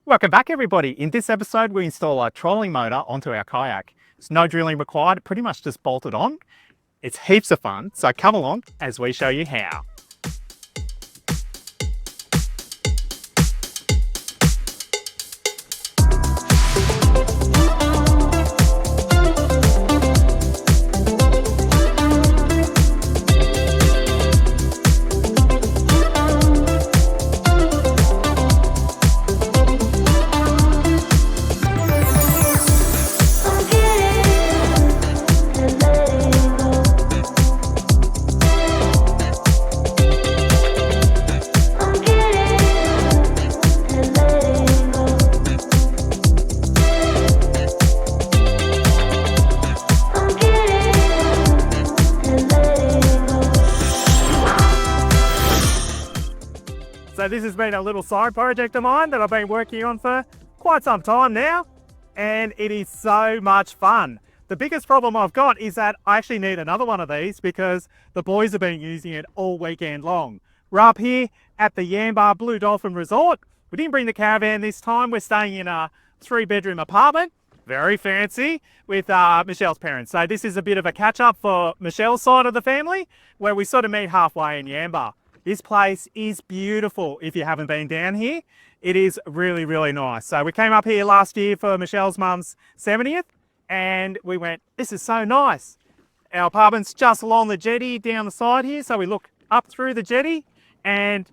Welcome back everybody. In this episode we install a trolling motor onto our kayak. There's no drilling required, pretty much just bolted on. It's heaps of fun, so come along as we show you how. So this has been a little side project of mine that I've been working on for quite some time now, and it is so much fun. The biggest problem I've got is that I actually need another one of these because the boys have been using it all weekend long. We're up here at the Yamba Blue Dolphin Resort. We didn't bring the caravan this time. We're staying in a 3-bedroom apartment, very fancy, with Michelle's parents. So this is a bit of a catch-up for Michelle's side of the family, where we sort of meet halfway in Yamba. This place is beautiful if you haven't been down here. It is really, really nice. So we came up here last year for Michelle's mum's 70th and we went, this is so nice. Our apartment's just along the jetty down the side here. So we look up through the jetty and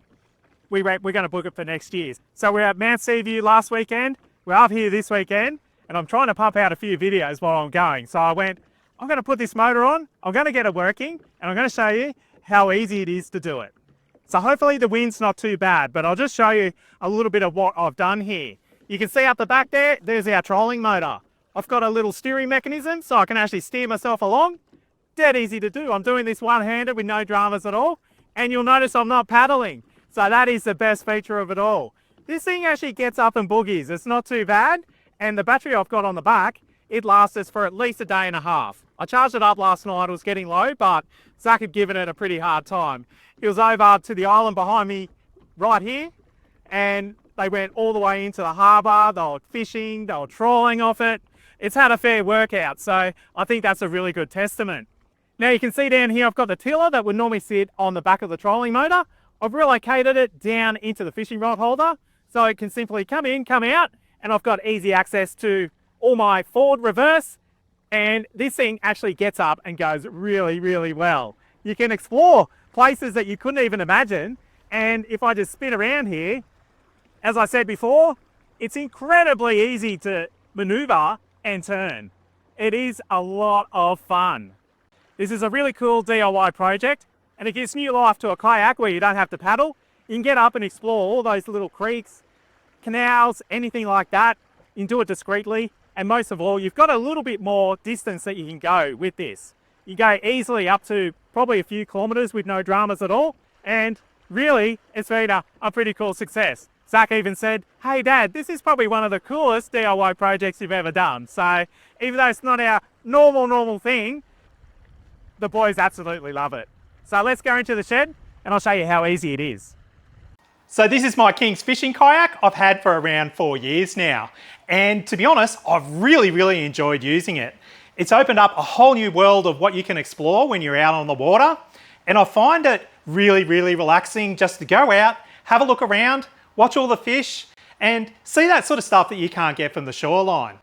we're going to book it for next year. So we're at Mount Seaview last weekend. We're up here this weekend and I'm trying to pump out a few videos while I'm going. So I went, I'm going to put this motor on, I'm going to get it working and I'm going to show you how easy it is to do it. So hopefully the wind's not too bad, but I'll just show you a little bit of what I've done here. You can see up the back there, there's our trolling motor. I've got a little steering mechanism so I can actually steer myself along. Dead easy to do. I'm doing this one-handed with no dramas at all. And you'll notice I'm not paddling. So that is the best feature of it all. This thing actually gets up and boogies. It's not too bad. And the battery I've got on the back, it lasts us for at least a day and a half. I charged it up last night, it was getting low, but Zach had given it a pretty hard time. He was over to the island behind me right here and they went all the way into the harbour. They were fishing, they were trawling off it. It's had a fair workout, so I think that's a really good testament. Now you can see down here I've got the tiller that would normally sit on the back of the trolling motor. I've relocated it down into the fishing rod holder so it can simply come in, come out, and I've got easy access to all my forward, reverse, and this thing actually gets up and goes really, really well. You can explore places that you couldn't even imagine, and if I just spin around here, as I said before, it's incredibly easy to maneuver and turn. It is a lot of fun. This is a really cool DIY project and it gives new life to a kayak where you don't have to paddle. You can get up and explore all those little creeks, canals, anything like that. You can do it discreetly, and most of all, you've got a little bit more distance that you can go with this. You go easily up to probably a few kilometres with no dramas at all, and really it's been a pretty cool success. Zach even said, hey Dad, this is probably one of the coolest DIY projects you've ever done. So even though it's not our normal thing, the boys absolutely love it. So let's go into the shed and I'll show you how easy it is. So this is my King's fishing kayak I've had for around 4 years now. And to be honest, I've really enjoyed using it. It's opened up a whole new world of what you can explore when you're out on the water. And I find it really relaxing just to go out, have a look around, watch all the fish, and see that sort of stuff that you can't get from the shoreline.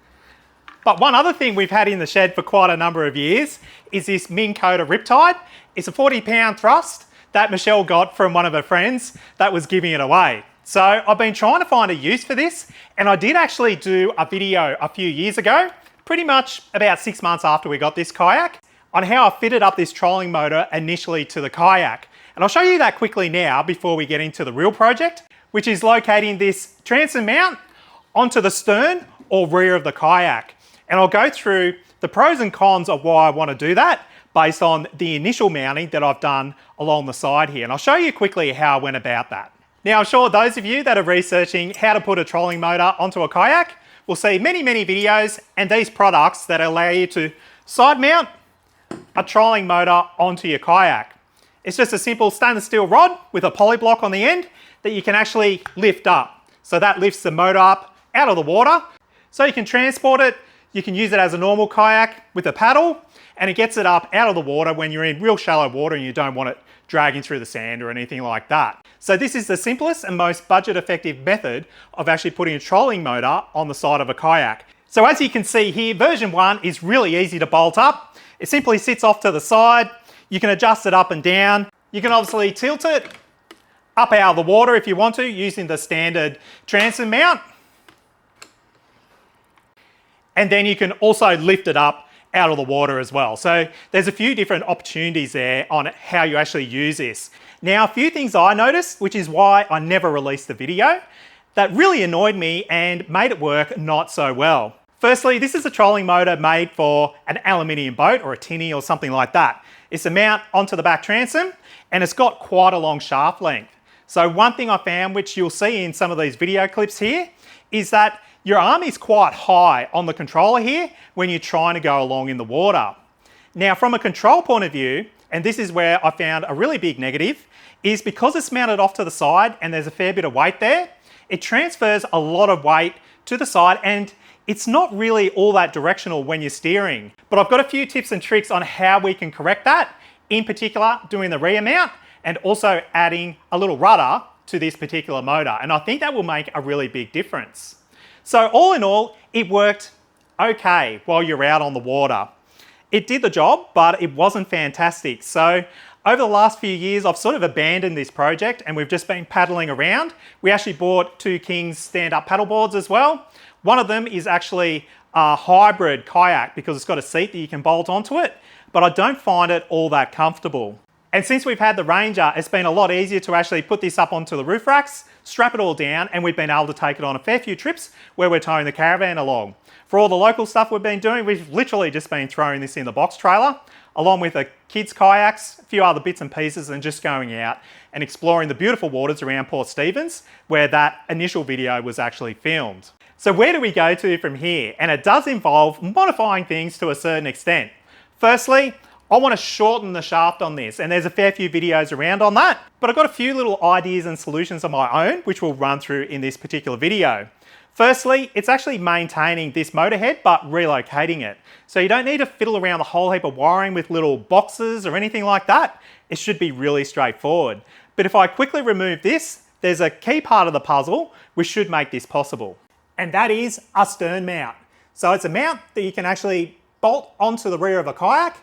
But one other thing we've had in the shed for quite a number of years is this Minn Kota Riptide. It's a 40-pound thrust that Michelle got from one of her friends that was giving it away. So I've been trying to find a use for this, and I did actually do a video a few years ago, pretty much about 6 months after we got this kayak, on how I fitted up this trolling motor initially to the kayak. And I'll show you that quickly now before we get into the real project, which is locating this transom mount onto the stern or rear of the kayak. And I'll go through the pros and cons of why I want to do that based on the initial mounting that I've done along the side here. And I'll show you quickly how I went about that. Now, I'm sure those of you that are researching how to put a trolling motor onto a kayak will see many videos and these products that allow you to side mount a trolling motor onto your kayak. It's just a simple stainless steel rod with a poly block on the end that you can actually lift up. So that lifts the motor up out of the water. So you can transport it, you can use it as a normal kayak with a paddle, and it gets it up out of the water when you're in real shallow water and you don't want it dragging through the sand or anything like that. So this is the simplest and most budget effective method of actually putting a trolling motor on the side of a kayak. So as you can see here, version 1 is really easy to bolt up. It simply sits off to the side. You can adjust it up and down. You can obviously tilt it up out of the water if you want to, using the standard transom mount. And then you can also lift it up out of the water as well. So there's a few different opportunities there on how you actually use this. Now, a few things I noticed, which is why I never released the video, that really annoyed me and made it work not so well. Firstly, this is a trolling motor made for an aluminium boat or a tinny or something like that. It's a mount onto the back transom and it's got quite a long shaft length. So one thing I found, which you'll see in some of these video clips here, is that your arm is quite high on the controller here when you're trying to go along in the water. Now, from a control point of view, and this is where I found a really big negative, is because it's mounted off to the side and there's a fair bit of weight there, it transfers a lot of weight to the side and it's not really all that directional when you're steering. But I've got a few tips and tricks on how we can correct that, in particular doing the rear mount and also adding a little rudder to this particular motor. And I think that will make a really big difference. So all in all, it worked okay while you're out on the water. It did the job, but it wasn't fantastic. So over the last few years, I've sort of abandoned this project and we've just been paddling around. We actually bought two King's stand-up paddle boards as well. One of them is actually a hybrid kayak because it's got a seat that you can bolt onto it, but I don't find it all that comfortable. And since we've had the Ranger, it's been a lot easier to actually put this up onto the roof racks, strap it all down, and we've been able to take it on a fair few trips where we're towing the caravan along. For all the local stuff we've been doing, we've literally just been throwing this in the box trailer, along with the kids' kayaks, a few other bits and pieces, and just going out and exploring the beautiful waters around Port Stephens, where that initial video was actually filmed. So where do we go to from here? And it does involve modifying things to a certain extent. Firstly, I want to shorten the shaft on this, and there's a fair few videos around on that, but I've got a few little ideas and solutions of my own, which we'll run through in this particular video. Firstly, it's actually maintaining this motor head, but relocating it. So you don't need to fiddle around a whole heap of wiring with little boxes or anything like that. It should be really straightforward. But if I quickly remove this, there's a key part of the puzzle which should make this possible. And that is a stern mount. So it's a mount that you can actually bolt onto the rear of a kayak,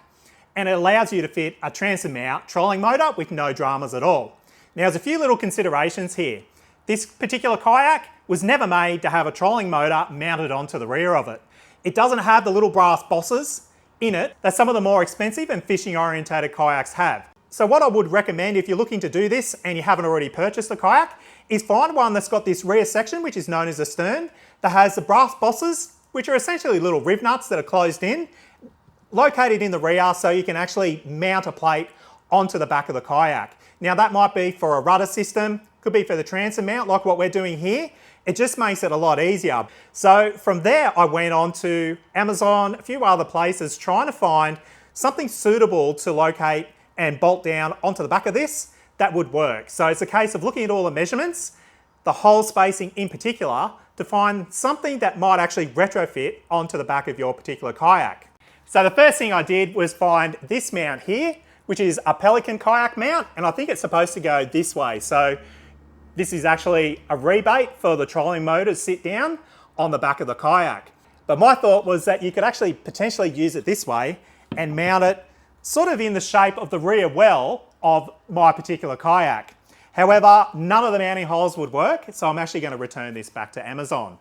and it allows you to fit a transom mount trolling motor with no dramas at all. Now, there's a few little considerations here. This particular kayak was never made to have a trolling motor mounted onto the rear of it. It doesn't have the little brass bosses in it that some of the more expensive and fishing orientated kayaks have. So what I would recommend if you're looking to do this and you haven't already purchased a kayak is find one that's got this rear section, which is known as a stern, that has the brass bosses, which are essentially little riv nuts that are closed in, located in the rear so you can actually mount a plate onto the back of the kayak. Now that might be for a rudder system, could be for the transom mount like what we're doing here. It just makes it a lot easier. So from there I went on to Amazon, a few other places, trying to find something suitable to locate and bolt down onto the back of this that would work. So it's a case of looking at all the measurements, the hole spacing in particular, to find something that might actually retrofit onto the back of your particular kayak. So the first thing I did was find this mount here, which is a Pelican kayak mount, and I think it's supposed to go this way. So this is actually a rebate for the trolling motor to sit down on the back of the kayak. But my thought was that you could actually potentially use it this way and mount it sort of in the shape of the rear well of my particular kayak. However, none of the mounting holes would work, so I'm actually going to return this back to Amazon.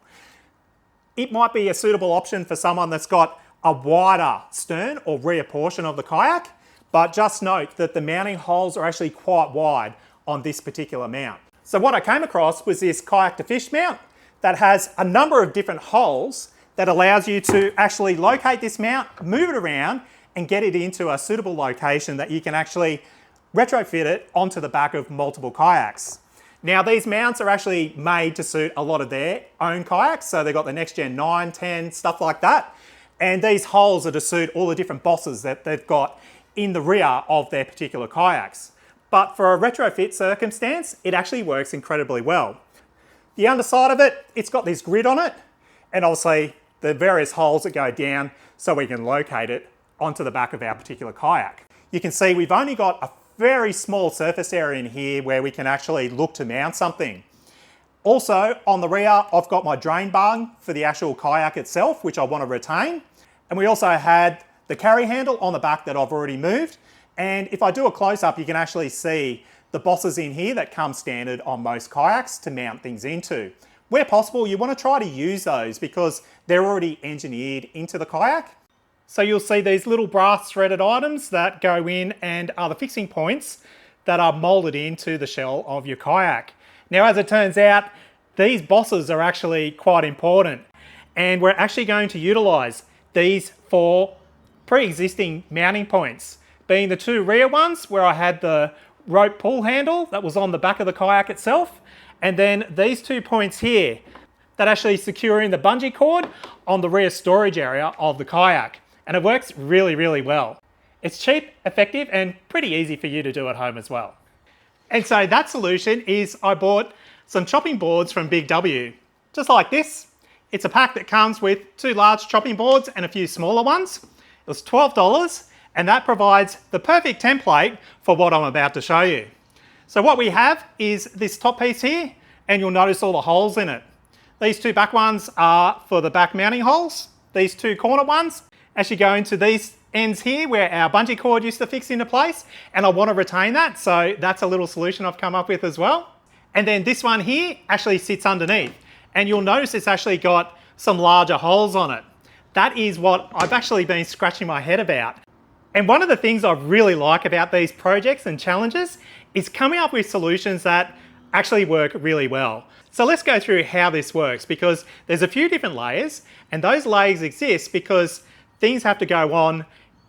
It might be a suitable option for someone that's got a wider stern or rear portion of the kayak, but just note that the mounting holes are actually quite wide on this particular mount. So what I came across was this kayak to fish mount that has a number of different holes that allows you to actually locate this mount, move it around, and get it into a suitable location that you can actually retrofit it onto the back of multiple kayaks. Now these mounts are actually made to suit a lot of their own kayaks, so they've got the next gen 9, 10, stuff like that. And these holes are to suit all the different bosses that they've got in the rear of their particular kayaks. But for a retrofit circumstance, it actually works incredibly well. The underside of it, it's got this grid on it, and obviously the various holes that go down so we can locate it onto the back of our particular kayak. You can see we've only got a very small surface area in here where we can actually look to mount something. Also, on the rear, I've got my drain bung for the actual kayak itself, which I want to retain. And we also had the carry handle on the back that I've already moved. And if I do a close-up, you can actually see the bosses in here that come standard on most kayaks to mount things into. Where possible, you want to try to use those because they're already engineered into the kayak. So you'll see these little brass threaded items that go in and are the fixing points that are molded into the shell of your kayak. Now, as it turns out, these bosses are actually quite important, and we're actually going to utilize these 4 pre-existing mounting points, being the 2 rear ones where I had the rope pull handle that was on the back of the kayak itself, and then these 2 points here that actually secure in the bungee cord on the rear storage area of the kayak. And it works really, really well. It's cheap, effective, and pretty easy for you to do at home as well. And so that solution is I bought some chopping boards from Big W, just like this. It's a pack that comes with 2 large chopping boards and a few smaller ones. It was $12, and that provides the perfect template for what I'm about to show you. So what we have is this top piece here, and you'll notice all the holes in it. These 2 back ones are for the back mounting holes. These 2 corner ones actually go into these ends here where our bungee cord used to fix into place, and I want to retain that, so that's a little solution I've come up with as well. And then this one here actually sits underneath, and you'll notice it's actually got some larger holes on it. That is what I've actually been scratching my head about. And one of the things I really like about these projects and challenges is coming up with solutions that actually work really well. So let's go through how this works, because there's a few different layers, and those layers exist because things have to go on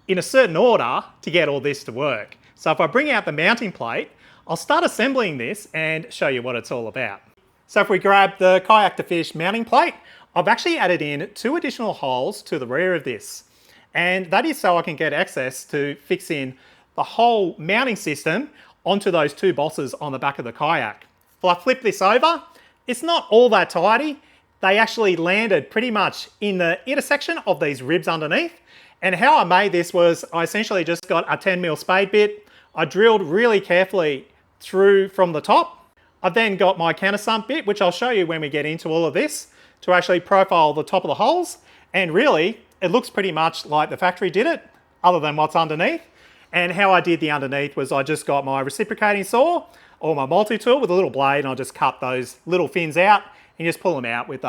in a certain order to get all this to work. So if I bring out the mounting plate, I'll start assembling this and show you what it's all about. So if we grab the Kayak to Fish mounting plate, I've actually added in 2 additional holes to the rear of this. And that is so I can get access to fix in the whole mounting system onto those 2 bosses on the back of the kayak. If I flip this over, it's not all that tidy. They actually landed pretty much in the intersection of these ribs underneath. And how I made this was I essentially just got a 10mm spade bit. I drilled really carefully through from the top. I've then got my countersump bit, which I'll show you when we get into all of this, to actually profile the top of the holes. And really, it looks pretty much like the factory did it, other than what's underneath. And how I did the underneath was I just got my reciprocating saw or my multi-tool with a little blade, and I just cut those little fins out and just pull them out with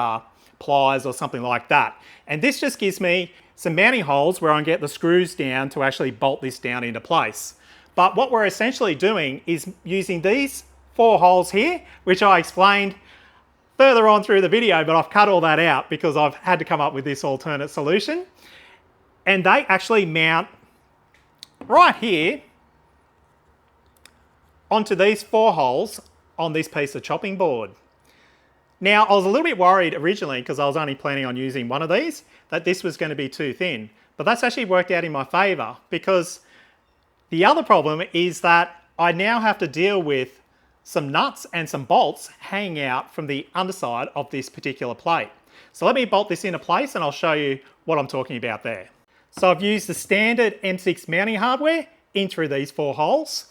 pliers or something like that. And this just gives me some mounting holes where I can get the screws down to actually bolt this down into place. But what we're essentially doing is using these 4 holes here, which I explained further on through the video, but I've cut all that out because I've had to come up with this alternate solution. And they actually mount right here onto these 4 holes on this piece of chopping board. Now, I was a little bit worried originally because I was only planning on using one of these, that this was going to be too thin. But that's actually worked out in my favour, because the other problem is that I now have to deal with some nuts and some bolts hanging out from the underside of this particular plate. So let me bolt this into place and I'll show you what I'm talking about there. So I've used the standard M6 mounting hardware in through these 4 holes,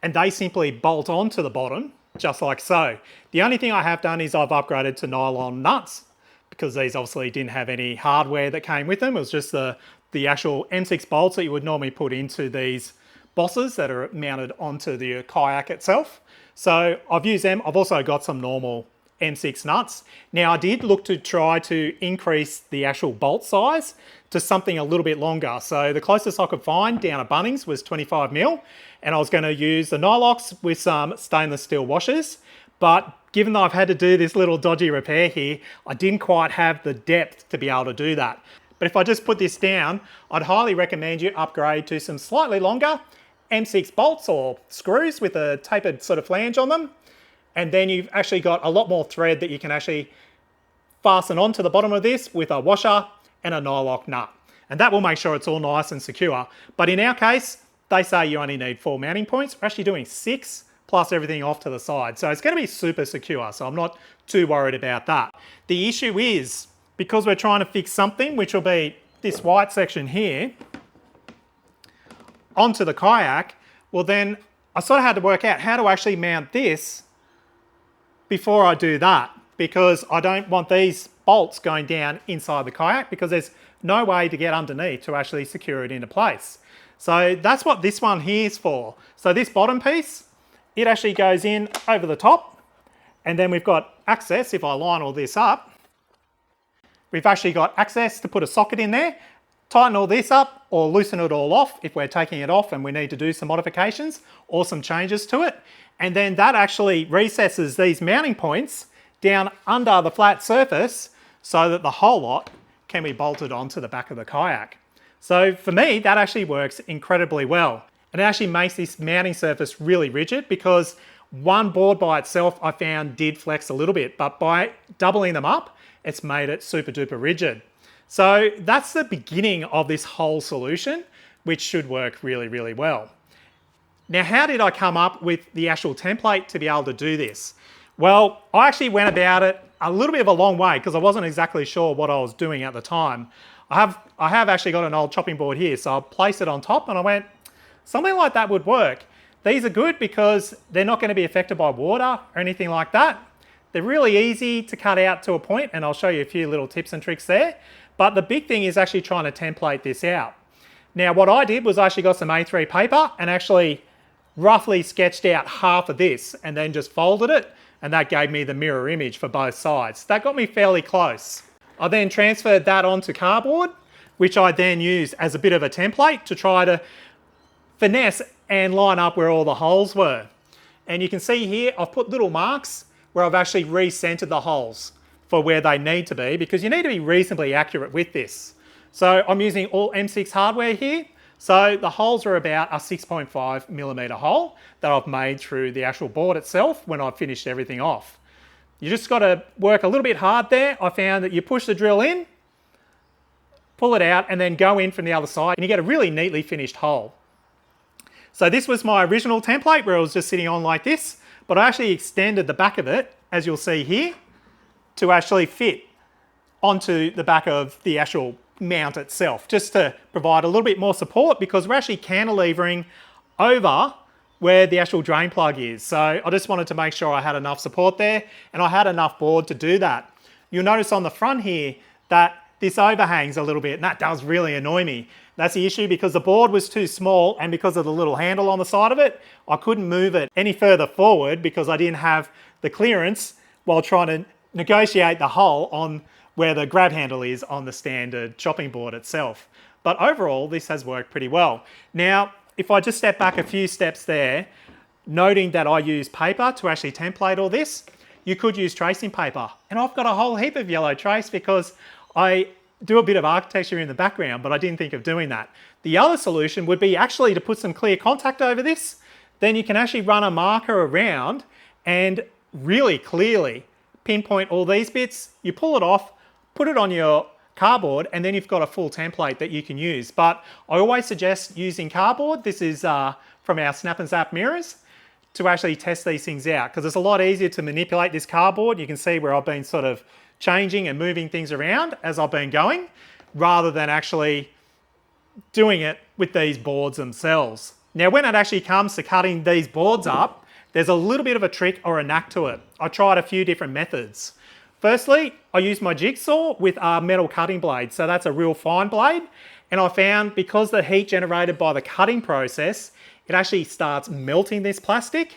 and they simply bolt onto the bottom just like so. The only thing I have done is I've upgraded to nylon nuts, because these obviously didn't have any hardware that came with them. It was just the actual M6 bolts that you would normally put into these bosses that are mounted onto the kayak itself. So I've used them. I've also got some normal M6 nuts. Now, I did look to try to increase the actual bolt size to something a little bit longer. So the closest I could find down at Bunnings was 25mm, and I was going to use the Nylox with some stainless steel washers. But given that I've had to do this little dodgy repair here, I didn't quite have the depth to be able to do that. But if I just put this down, I'd highly recommend you upgrade to some slightly longer M6 bolts or screws with a tapered sort of flange on them. And then you've actually got a lot more thread that you can actually fasten onto the bottom of this with a washer and a Nylock nut. And that will make sure it's all nice and secure. But in our case, they say you only need 4 mounting points. We're actually doing 6 plus everything off to the side. So it's going to be super secure, so I'm not too worried about that. The issue is, because we're trying to fix something, which will be this white section here, onto the kayak, well then I sort of had to work out how to actually mount this before I do that, because I don't want these bolts going down inside the kayak, because there's no way to get underneath to actually secure it into place. So that's what this one here is for. So this bottom piece, it actually goes in over the top, and then we've got access. If I line all this up, we've actually got access to put a socket in there, tighten all this up or loosen it all off if we're taking it off and we need to do some modifications or some changes to it. And then that actually recesses these mounting points down under the flat surface so that the whole lot can be bolted onto the back of the kayak. So for me, that actually works incredibly well. And it actually makes this mounting surface really rigid, because one board by itself I found did flex a little bit, but by doubling them up, it's made it super duper rigid. So that's the beginning of this whole solution, which should work really, really well. Now, how did I come up with the actual template to be able to do this? Well, I actually went about it a little bit of a long way, because I wasn't exactly sure what I was doing at the time. I have actually got an old chopping board here, so I placed it on top and I went, something like that would work. These are good because they're not going to be affected by water or anything like that. They're really easy to cut out to a point, and I'll show you a few little tips and tricks there. But the big thing is actually trying to template this out. Now, what I did was I actually got some A3 paper and actually roughly sketched out half of this and then just folded it, and that gave me the mirror image for both sides. That got me fairly close. I then transferred that onto cardboard, which I then used as a bit of a template to try to finesse and line up where all the holes were. And you can see here, I've put little marks where I've actually re-centered the holes for where they need to be, because you need to be reasonably accurate with this. So I'm using all M6 hardware here. So the holes are about a 6.5mm hole that I've made through the actual board itself when I've finished everything off. You just got to work a little bit hard there. I found that you push the drill in, pull it out, and then go in from the other side, and you get a really neatly finished hole. So this was my original template where it was just sitting on like this, but I actually extended the back of it, as you'll see here, to actually fit onto the back of the actual mount itself, just to provide a little bit more support, because we're actually cantilevering over where the actual drain plug is. So I just wanted to make sure I had enough support there, and I had enough board to do that. You'll notice on the front here that this overhangs a little bit, and that does really annoy me. That's the issue, because the board was too small, and because of the little handle on the side of it, I couldn't move it any further forward because I didn't have the clearance while trying to negotiate the hole on where the grab handle is on the standard chopping board itself. But overall, this has worked pretty well. Now, if I just step back a few steps there, noting that I use paper to actually template all this, you could use tracing paper. And I've got a whole heap of yellow trace because I do a bit of architecture in the background, but I didn't think of doing that. The other solution would be actually to put some clear contact over this. Then you can actually run a marker around and really clearly pinpoint all these bits. You pull it off, put it on your cardboard, and then you've got a full template that you can use. But I always suggest using cardboard. This is from our Snap and Zap mirrors, to actually test these things out, because it's a lot easier to manipulate this cardboard. You can see where I've been sort of changing and moving things around as I've been going, rather than actually doing it with these boards themselves. Now, when it actually comes to cutting these boards up, there's a little bit of a trick or a knack to it. I tried a few different methods. Firstly, I used my jigsaw with a metal cutting blade. So that's a real fine blade. And I found, because the heat generated by the cutting process, it actually starts melting this plastic.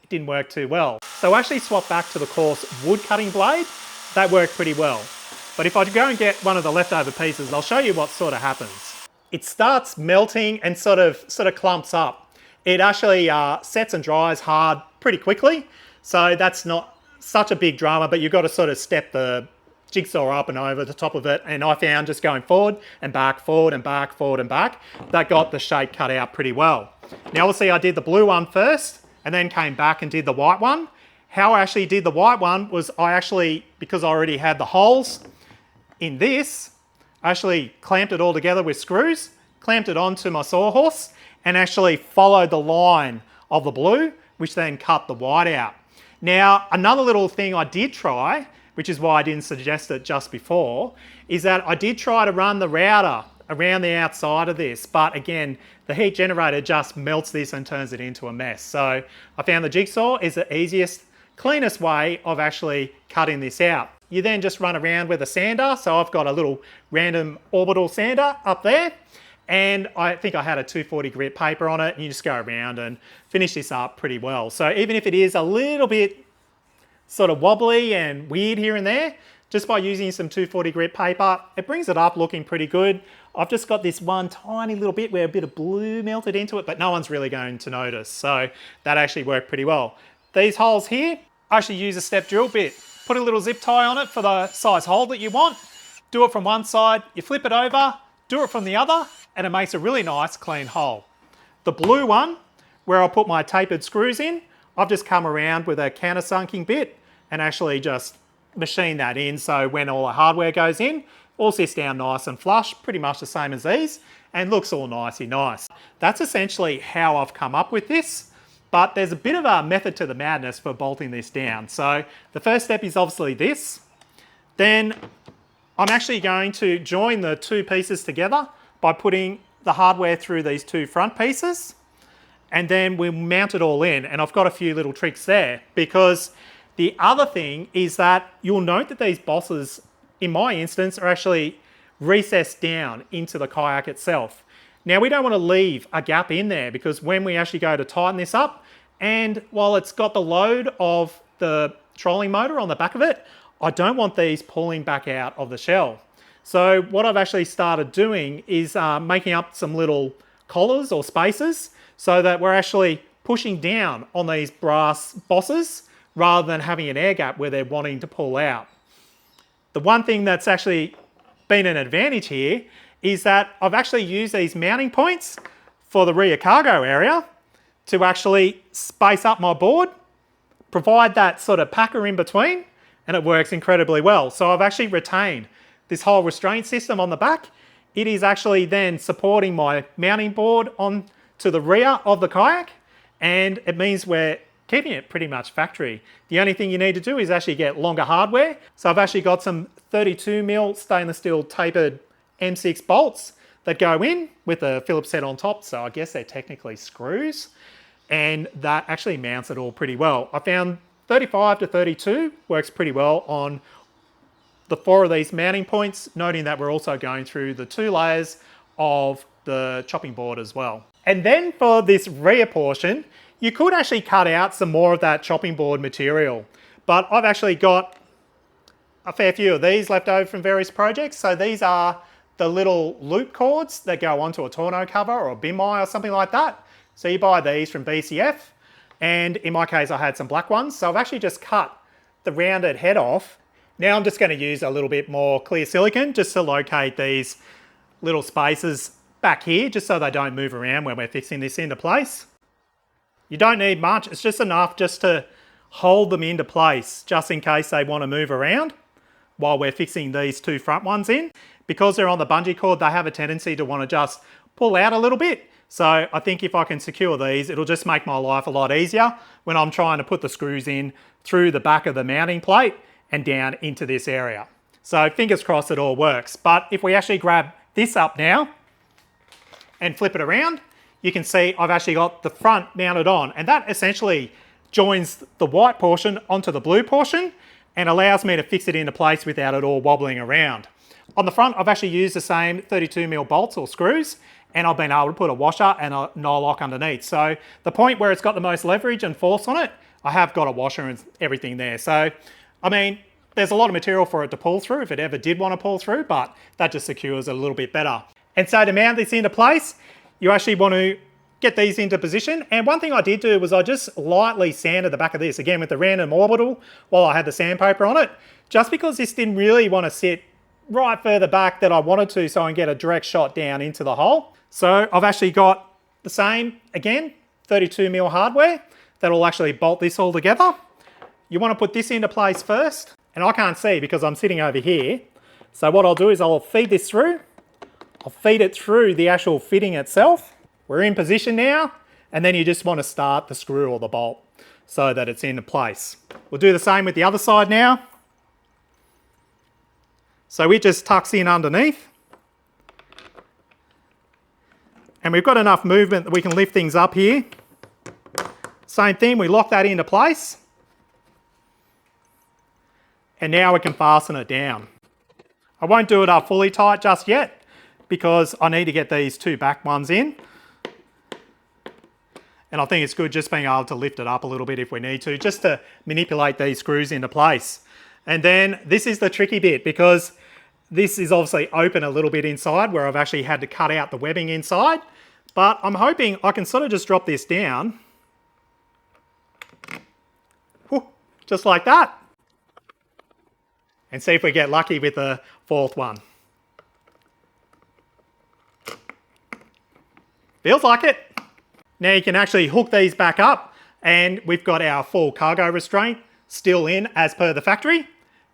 It didn't work too well. So I actually swapped back to the coarse wood cutting blade. That worked pretty well. But if I go and get one of the leftover pieces, I'll show you what sort of happens. It starts melting and sort of clumps up. It actually sets and dries hard pretty quickly. So that's not such a big drama, but you've got to sort of step the jigsaw up and over the top of it. And I found just going forward and back, forward and back, forward and back, that got the shape cut out pretty well. Now, obviously I did the blue one first and then came back and did the white one. How I actually did the white one was because I already had the holes in this, I actually clamped it all together with screws, clamped it onto my sawhorse, and actually followed the line of the blue which then cut the white out. Now, another little thing I did try, which is why I didn't suggest it just before, is that I did try to run the router around the outside of this, but again, the heat generator just melts this and turns it into a mess. So I found the jigsaw is the easiest, cleanest way of actually cutting this out. You then just run around with a sander. So I've got a little random orbital sander up there, and I think I had a 240 grit paper on it, and you just go around and finish this up pretty well. So even if it is a little bit sort of wobbly and weird here and there, just by using some 240 grit paper, it brings it up looking pretty good. I've just got this one tiny little bit where a bit of blue melted into it, but no one's really going to notice. So that actually worked pretty well. These holes here, I actually use a step drill bit. Put a little zip tie on it for the size hole that you want. Do it from one side, you flip it over, do it from the other, and it makes a really nice clean hole. The blue one, where I'll put my tapered screws in, I've just come around with a countersunking bit and actually just machine that in, so when all the hardware goes in, all sits down nice and flush, pretty much the same as these, and looks all nicey nice. That's essentially how I've come up with this, but there's a bit of a method to the madness for bolting this down. So the first step is obviously this. Then I'm actually going to join the two pieces together by putting the hardware through these two front pieces, and then we'll mount it all in. And I've got a few little tricks there, because the other thing is that you'll note that these bosses, in my instance, are actually recessed down into the kayak itself. Now, we don't want to leave a gap in there, because when we actually go to tighten this up, and while it's got the load of the trolling motor on the back of it, I don't want these pulling back out of the shell. So what I've actually started doing is making up some little collars or spacers, so that we're actually pushing down on these brass bosses rather than having an air gap where they're wanting to pull out. The one thing that's actually been an advantage here is that I've actually used these mounting points for the rear cargo area to actually space up my board, provide that sort of packer in between, and it works incredibly well. So I've actually retained this whole restraint system on the back. It is actually then supporting my mounting board on to the rear of the kayak, and it means we're keeping it pretty much factory. The only thing you need to do is actually get longer hardware. So I've actually got some 32mm stainless steel tapered M6 bolts that go in with a Phillips head on top. So I guess they're technically screws, and that actually mounts it all pretty well. I found 35 to 32 works pretty well on the 4 of these mounting points, noting that we're also going through the 2 layers of the chopping board as well. And then for this rear portion, you could actually cut out some more of that chopping board material, but I've actually got a fair few of these left over from various projects. So these are the little loop cords that go onto a tonneau cover or a bimai or something like that. So you buy these from BCF, and in my case I had some black ones, so I've actually just cut the rounded head off. Now I'm just going to use a little bit more clear silicone just to locate these little spaces back here, just so they don't move around when we're fixing this into place. You don't need much, it's just enough just to hold them into place, just in case they want to move around while we're fixing these 2 front ones in. Because they're on the bungee cord, they have a tendency to want to just pull out a little bit. So I think if I can secure these, it'll just make my life a lot easier when I'm trying to put the screws in through the back of the mounting plate and down into this area. So fingers crossed it all works. But if we actually grab this up now and flip it around, you can see I've actually got the front mounted on, and that essentially joins the white portion onto the blue portion and allows me to fix it into place without it all wobbling around. On the front, I've actually used the same 32mm bolts or screws, and I've been able to put a washer and a nylock underneath. So the point where it's got the most leverage and force on it, I have got a washer and everything there. So, I mean, there's a lot of material for it to pull through if it ever did want to pull through, but that just secures it a little bit better. And so to mount this into place, you actually want to get these into position. And one thing I did do was I just lightly sanded the back of this, again with the random orbital, while I had the sandpaper on it, just because this didn't really want to sit right further back that I wanted to, so I can get a direct shot down into the hole. So I've actually got the same, again, 32mm hardware that'll actually bolt this all together. You want to put this into place first, and I can't see because I'm sitting over here. So what I'll do is I'll feed this through. I'll feed it through the actual fitting itself. We're in position now, and then you just want to start the screw or the bolt. so that it's in place. We'll do the same with the other side now. So it just tucks in underneath. And we've got enough movement that we can lift things up here. Same thing, we lock that into place. And now we can fasten it down. I won't do it up fully tight just yet because I need to get these two back ones in. And I think it's good just being able to lift it up a little bit if we need to, just to manipulate these screws into place. And then this is the tricky bit because this is obviously open a little bit inside where I've actually had to cut out the webbing inside. But I'm hoping I can sort of just drop this down. Just like that. And see if we get lucky with the fourth one. Feels like it. Now you can actually hook these back up and we've got our full cargo restraint still in as per the factory.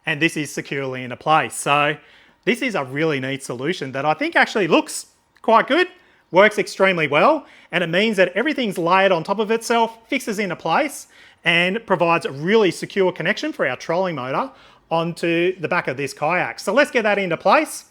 And this is securely into place. So this is a really neat solution that I think actually looks quite good, works extremely well, and it means that everything's layered on top of itself, fixes into place, and provides a really secure connection for our trolling motor onto the back of this kayak. So let's get that into place,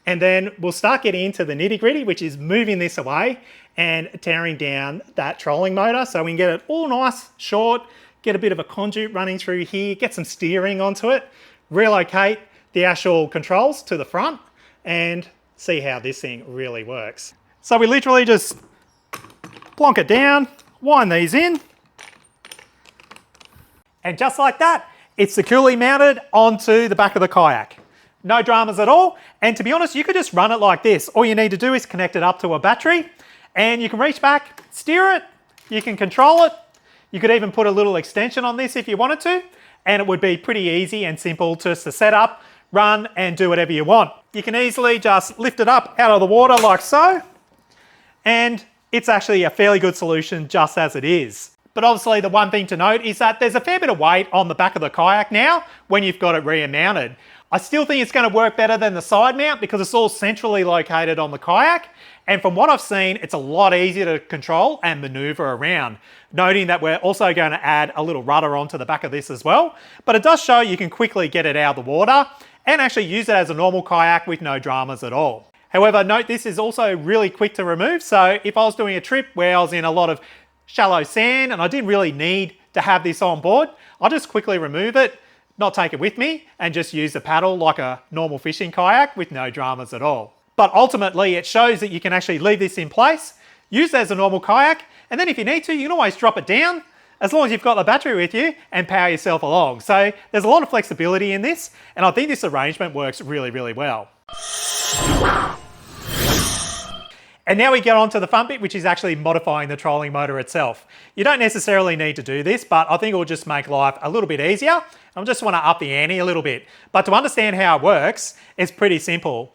and then we'll start getting into the nitty-gritty, which is moving this away and tearing down that trolling motor so we can get it all nice, short, get a bit of a conduit running through here, get some steering onto it, relocate the actual controls to the front, and see how this thing really works. So we literally just plonk it down, wind these in, and just like that, it's securely mounted onto the back of the kayak. No dramas at all, and to be honest, you could just run it like this. All you need to do is connect it up to a battery, and you can reach back, steer it, you can control it. You could even put a little extension on this if you wanted to, and it would be pretty easy and simple just to set up, run, and do whatever you want. You can easily just lift it up out of the water like so, and it's actually a fairly good solution just as it is. But obviously the one thing to note is that there's a fair bit of weight on the back of the kayak now when you've got it rear mounted. I still think it's going to work better than the side mount because it's all centrally located on the kayak. And from what I've seen, it's a lot easier to control and maneuver around. Noting that we're also going to add a little rudder onto the back of this as well. But it does show you can quickly get it out of the water and actually use it as a normal kayak with no dramas at all. However, note this is also really quick to remove. So if I was doing a trip where I was in a lot of shallow sand and I didn't really need to have this on board, I'll just quickly remove it, not take it with me, and just use the paddle like a normal fishing kayak with no dramas at all. But ultimately it shows that you can actually leave this in place, use it as a normal kayak, and then if you need to, you can always drop it down as long as you've got the battery with you and power yourself along. So there's a lot of flexibility in this, and I think this arrangement works really, really well. And now we get on to the fun bit, which is actually modifying the trolling motor itself. You don't necessarily need to do this, but I think it will just make life a little bit easier. I just want to up the ante a little bit. But to understand how it works, it's pretty simple.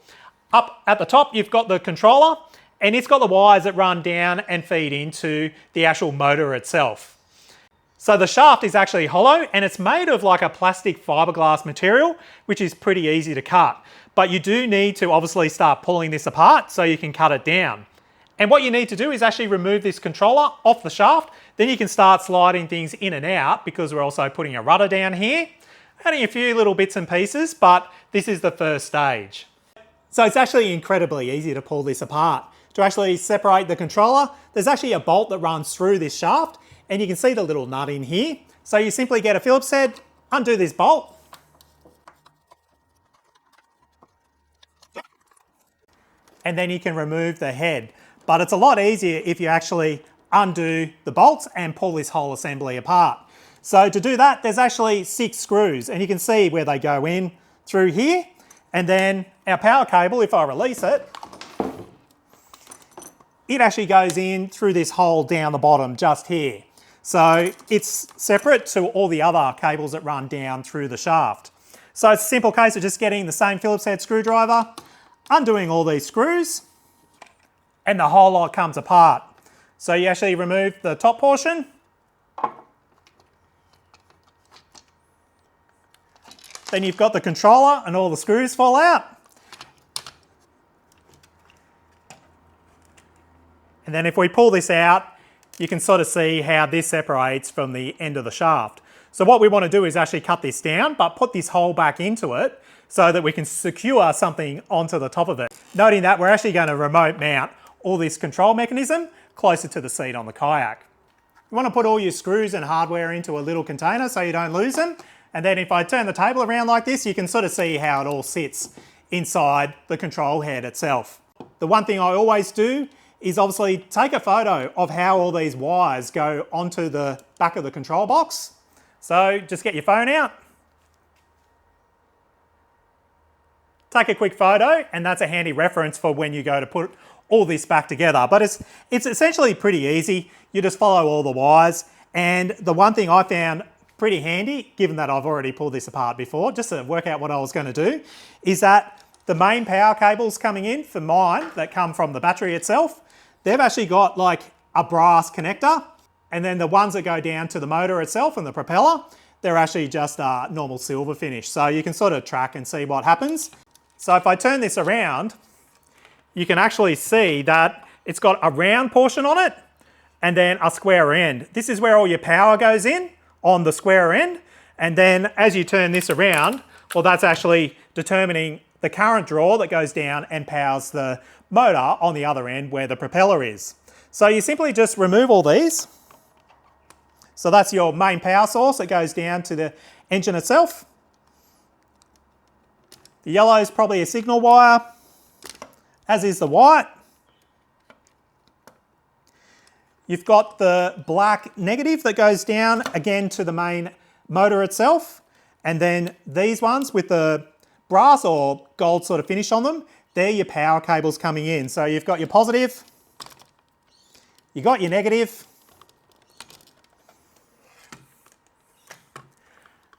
Up at the top, you've got the controller, and it's got the wires that run down and feed into the actual motor itself. So the shaft is actually hollow, and it's made of like a plastic fiberglass material, which is pretty easy to cut. But you do need to obviously start pulling this apart so you can cut it down. And what you need to do is actually remove this controller off the shaft. Then you can start sliding things in and out because we're also putting a rudder down here, adding a few little bits and pieces, but this is the first stage. So it's actually incredibly easy to pull this apart. To actually separate the controller, there's actually a bolt that runs through this shaft, and you can see the little nut in here. So you simply get a Phillips head, undo this bolt, and then you can remove the head. But it's a lot easier if you actually undo the bolts and pull this whole assembly apart. So to do that, there's actually 6 screws, and you can see where they go in through here. And then our power cable, if I release it, it actually goes in through this hole down the bottom just here. So it's separate to all the other cables that run down through the shaft. So it's a simple case of just getting the same Phillips head screwdriver, undoing all these screws, and the whole lot comes apart. So you actually remove the top portion, then you've got the controller and all the screws fall out. And then if we pull this out, you can sort of see how this separates from the end of the shaft. So what we want to do is actually cut this down, but put this hole back into it so that we can secure something onto the top of it. Noting that we're actually going to remote mount all this control mechanism closer to the seat on the kayak. You want to put all your screws and hardware into a little container so you don't lose them. And then if I turn the table around like this, you can sort of see how it all sits inside the control head itself. The one thing I always do is obviously take a photo of how all these wires go onto the back of the control box. So just get your phone out, take a quick photo, and that's a handy reference for when you go to put all this back together. But it's essentially pretty easy. You just follow all the wires. And the one thing I found pretty handy, given that I've already pulled this apart before, just to work out what I was going to do, is that the main power cables coming in for mine that come from the battery itself, they've actually got like a brass connector. And then the ones that go down to the motor itself and the propeller, they're actually just a normal silver finish. So you can sort of track and see what happens. So if I turn this around, you can actually see that it's got a round portion on it and then a square end. This is where all your power goes in on the square end. And then as you turn this around, well, that's actually determining the current draw that goes down and powers the motor on the other end where the propeller is. So you simply just remove all these. So that's your main power source that goes down to the engine itself. The yellow is probably a signal wire, as is the white. You've got the black negative that goes down again to the main motor itself. And then these ones with the brass or gold sort of finish on them, they're your power cables coming in. So you've got your positive, you've got your negative,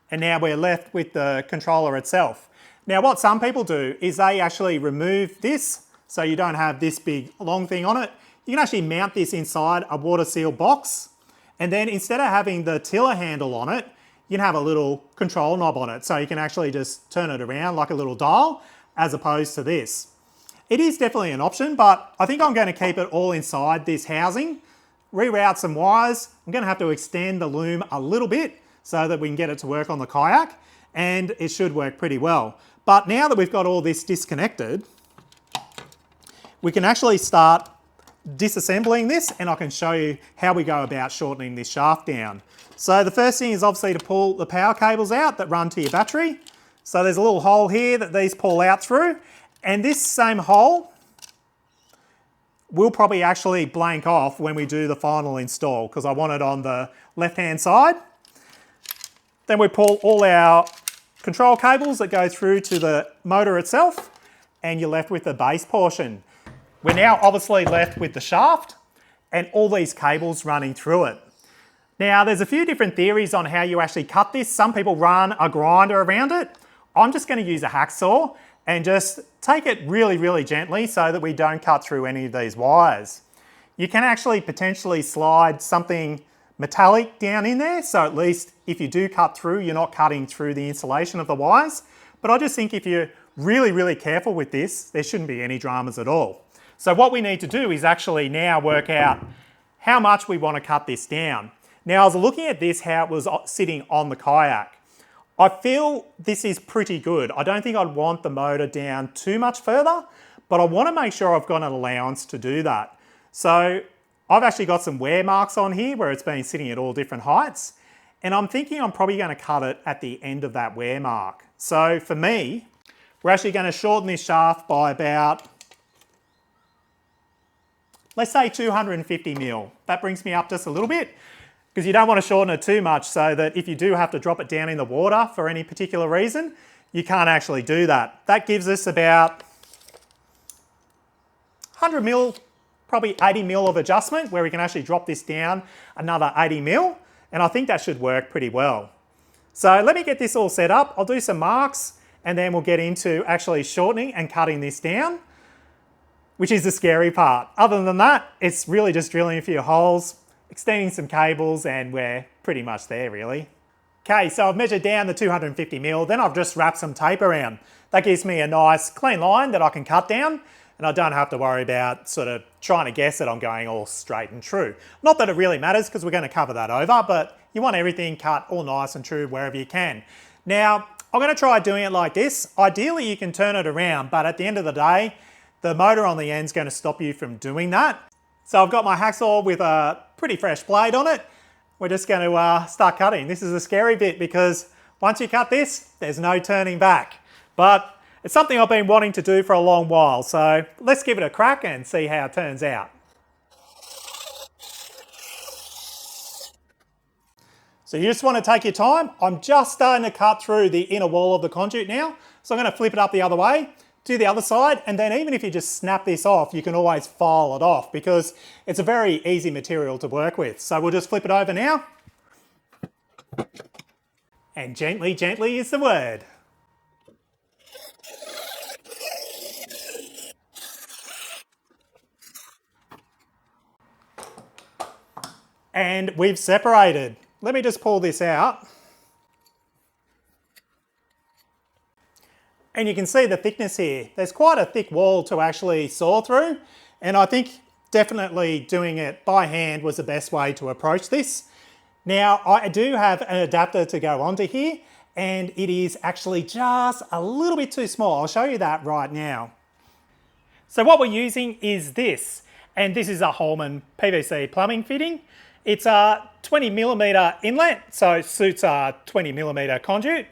and now we're left with the controller itself. Now what some people do is they actually remove this so you don't have this big long thing on it. You can actually mount this inside a water seal box, and then instead of having the tiller handle on it, you can have a little control knob on it. So you can actually just turn it around like a little dial as opposed to this. It is definitely an option, but I think I'm going to keep it all inside this housing, reroute some wires. I'm going to have to extend the loom a little bit so that we can get it to work on the kayak, and it should work pretty well. But now that we've got all this disconnected, we can actually start disassembling this, and I can show you how we go about shortening this shaft down. So the first thing is obviously to pull the power cables out that run to your battery. So there's a little hole here that these pull out through, and this same hole will probably actually blank off when we do the final install because I want it on the left-hand side. Then we pull all our control cables that go through to the motor itself, and you're left with the base portion. We're now obviously left with the shaft and all these cables running through it. Now there's a few different theories on how you actually cut this. Some people run a grinder around it. I'm just going to use a hacksaw and just take it really, really gently so that we don't cut through any of these wires. You can actually potentially slide something metallic down in there, so at least if you do cut through, you're not cutting through the insulation of the wires. But I just think if you're really, really careful with this, there shouldn't be any dramas at all. So what we need to do is actually now work out how much we want to cut this down. Now I was looking at this, how it was sitting on the kayak. I feel this is pretty good. I don't think I'd want the motor down too much further, but I want to make sure I've got an allowance to do that. So I've actually got some wear marks on here where it's been sitting at all different heights, and I'm thinking I'm probably going to cut it at the end of that wear mark. So for me, we're actually going to shorten this shaft by about, let's say 250 mil. That brings me up just a little bit because you don't want to shorten it too much so that if you do have to drop it down in the water for any particular reason, you can't actually do that. That gives us about 100 mil, probably 80 mil of adjustment where we can actually drop this down another 80 mil, and I think that should work pretty well. So let me get this all set up. I'll do some marks and then we'll get into actually shortening and cutting this down, which is the scary part. Other than that, it's really just drilling a few holes, extending some cables, and we're pretty much there really. Okay, so I've measured down the 250 mil, then I've just wrapped some tape around. That gives me a nice clean line that I can cut down. and I don't have to worry about sort of trying to guess that I'm going all straight and true. Not that it really matters because we're going to cover that over, but you want everything cut all nice and true wherever you can. Now, I'm going to try doing it like this. Ideally, you can turn it around, but at the end of the day, the motor on the end is going to stop you from doing that. So I've got my hacksaw with a pretty fresh blade on it. We're just going to start cutting. This is a scary bit because once you cut this, there's no turning back. But it's something I've been wanting to do for a long while, so let's give it a crack and see how it turns out. So you just want to take your time. I'm just starting to cut through the inner wall of the conduit now. So I'm going to flip it up the other way, do the other side, and then even if you just snap this off, you can always file it off because it's a very easy material to work with. So we'll just flip it over now. And gently, gently is the word. And we've separated. Let me just pull this out. And you can see the thickness here. There's quite a thick wall to actually saw through. And I think definitely doing it by hand was the best way to approach this. Now, I do have an adapter to go onto here, and it is actually just a little bit too small. I'll show you that right now. So what we're using is this, and this is a Holman PVC plumbing fitting. It's a 20mm inlet, so it suits a 20mm conduit,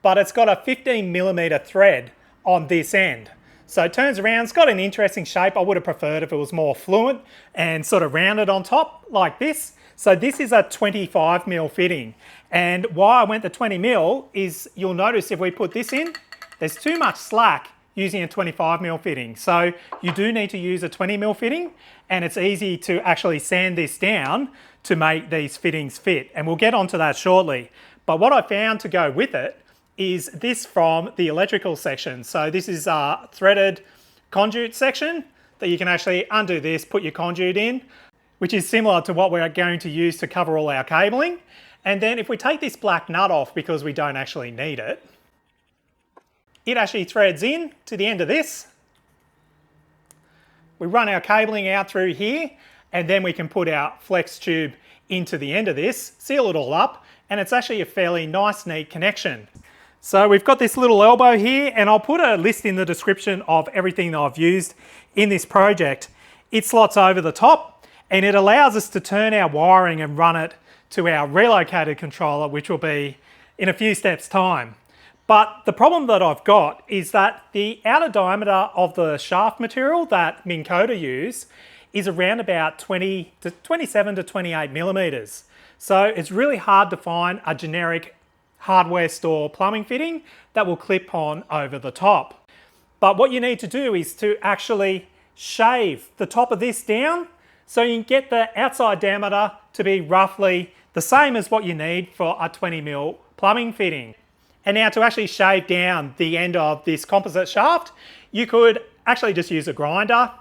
but it's got a 15mm thread on this end. So it turns around, it's got an interesting shape. I would have preferred if it was more fluent and sort of rounded on top like this. So this is a 25mm fitting. And why I went to 20mm is you'll notice if we put this in, there's too much slack using a 25mm fitting. So you do need to use a 20mm fitting, and it's easy to actually sand this down to make these fittings fit. And we'll get onto that shortly. But what I found to go with it is this from the electrical section. So this is a threaded conduit section that you can actually undo this, put your conduit in, which is similar to what we're going to use to cover all our cabling. And then if we take this black nut off because we don't actually need it, it actually threads in to the end of this. We run our cabling out through here, and then we can put our flex tube into the end of this, seal it all up, and it's actually a fairly nice, neat connection. So we've got this little elbow here, and I'll put a list in the description of everything that I've used in this project. It slots over the top, and it allows us to turn our wiring and run it to our relocated controller, which will be in a few steps' time. But the problem that I've got is that the outer diameter of the shaft material that Minn Kota use is around about 27 to 28 millimeters. So it's really hard to find a generic hardware store plumbing fitting that will clip on over the top. But what you need to do is to actually shave the top of this down so you can get the outside diameter to be roughly the same as what you need for a 20mm plumbing fitting. And now to actually shave down the end of this composite shaft, you could actually just use a grinder.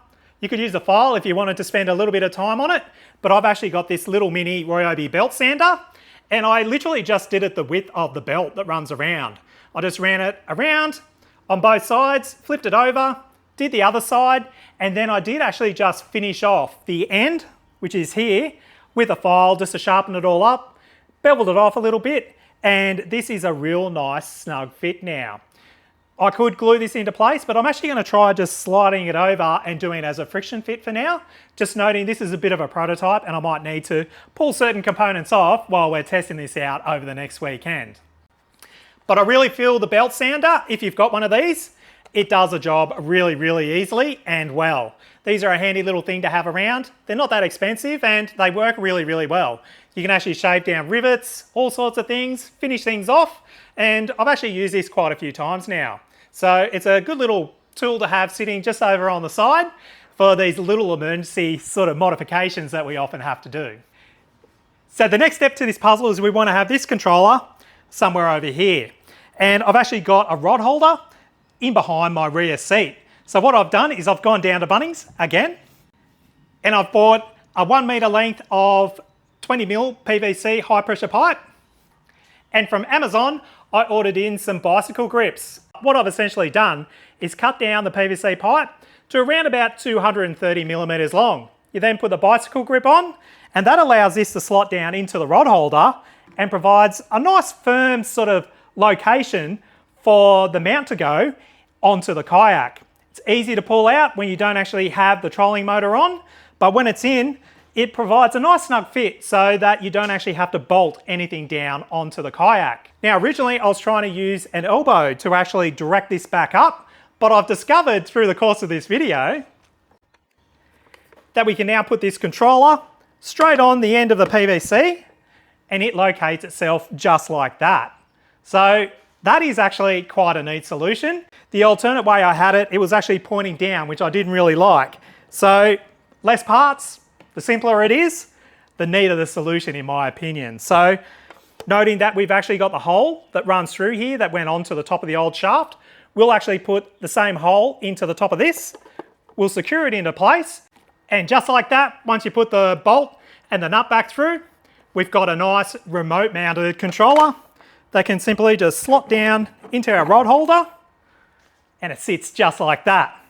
You could use a file if you wanted to spend a little bit of time on it, but I've actually got this little mini Ryobi belt sander, and I literally just did it the width of the belt that runs around. I just ran it around on both sides, flipped it over, did the other side, and then I did actually just finish off the end, which is here, with a file just to sharpen it all up, beveled it off a little bit, and this is a real nice snug fit now. I could glue this into place, but I'm actually going to try just sliding it over and doing it as a friction fit for now. Just noting this is a bit of a prototype and I might need to pull certain components off while we're testing this out over the next weekend. But I really feel the belt sander, if you've got one of these, it does a job really, really easily and well. These are a handy little thing to have around. They're not that expensive and they work really, really well. You can actually shave down rivets, all sorts of things, finish things off, and I've actually used this quite a few times now. So it's a good little tool to have sitting just over on the side for these little emergency sort of modifications that we often have to do. So the next step to this puzzle is we want to have this controller somewhere over here. And I've actually got a rod holder in behind my rear seat. So what I've done is I've gone down to Bunnings again, and I've bought a 1 metre length of 20mm PVC high pressure pipe. And from Amazon, I ordered in some bicycle grips. what I've essentially done is cut down the PVC pipe to around about 230 millimeters long. You then put the bicycle grip on, and that allows this to slot down into the rod holder and provides a nice firm sort of location for the mount to go onto the kayak. It's easy to pull out when you don't actually have the trolling motor on, but when it's in, it provides a nice snug fit so that you don't actually have to bolt anything down onto the kayak. Now, originally I was trying to use an elbow to actually direct this back up, but I've discovered through the course of this video that we can now put this controller straight on the end of the PVC and it locates itself just like that. So that is actually quite a neat solution. The alternate way I had it, it was actually pointing down, which I didn't really like. So less parts, the simpler it is, the neater the solution in my opinion. So noting that we've actually got the hole that runs through here that went onto the top of the old shaft, we'll actually put the same hole into the top of this. We'll secure it into place. And just like that, once you put the bolt and the nut back through, we've got a nice remote mounted controller that can simply just slot down into our rod holder and it sits just like that.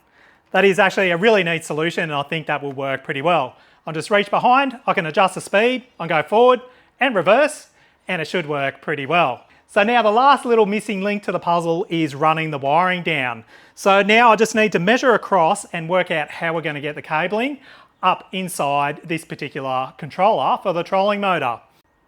That is actually a really neat solution and I think that will work pretty well. I'll just reach behind, I can adjust the speed, I'll go forward and reverse and it should work pretty well. So now the last little missing link to the puzzle is running the wiring down. So now I just need to measure across and work out how we're going to get the cabling up inside this particular controller for the trolling motor.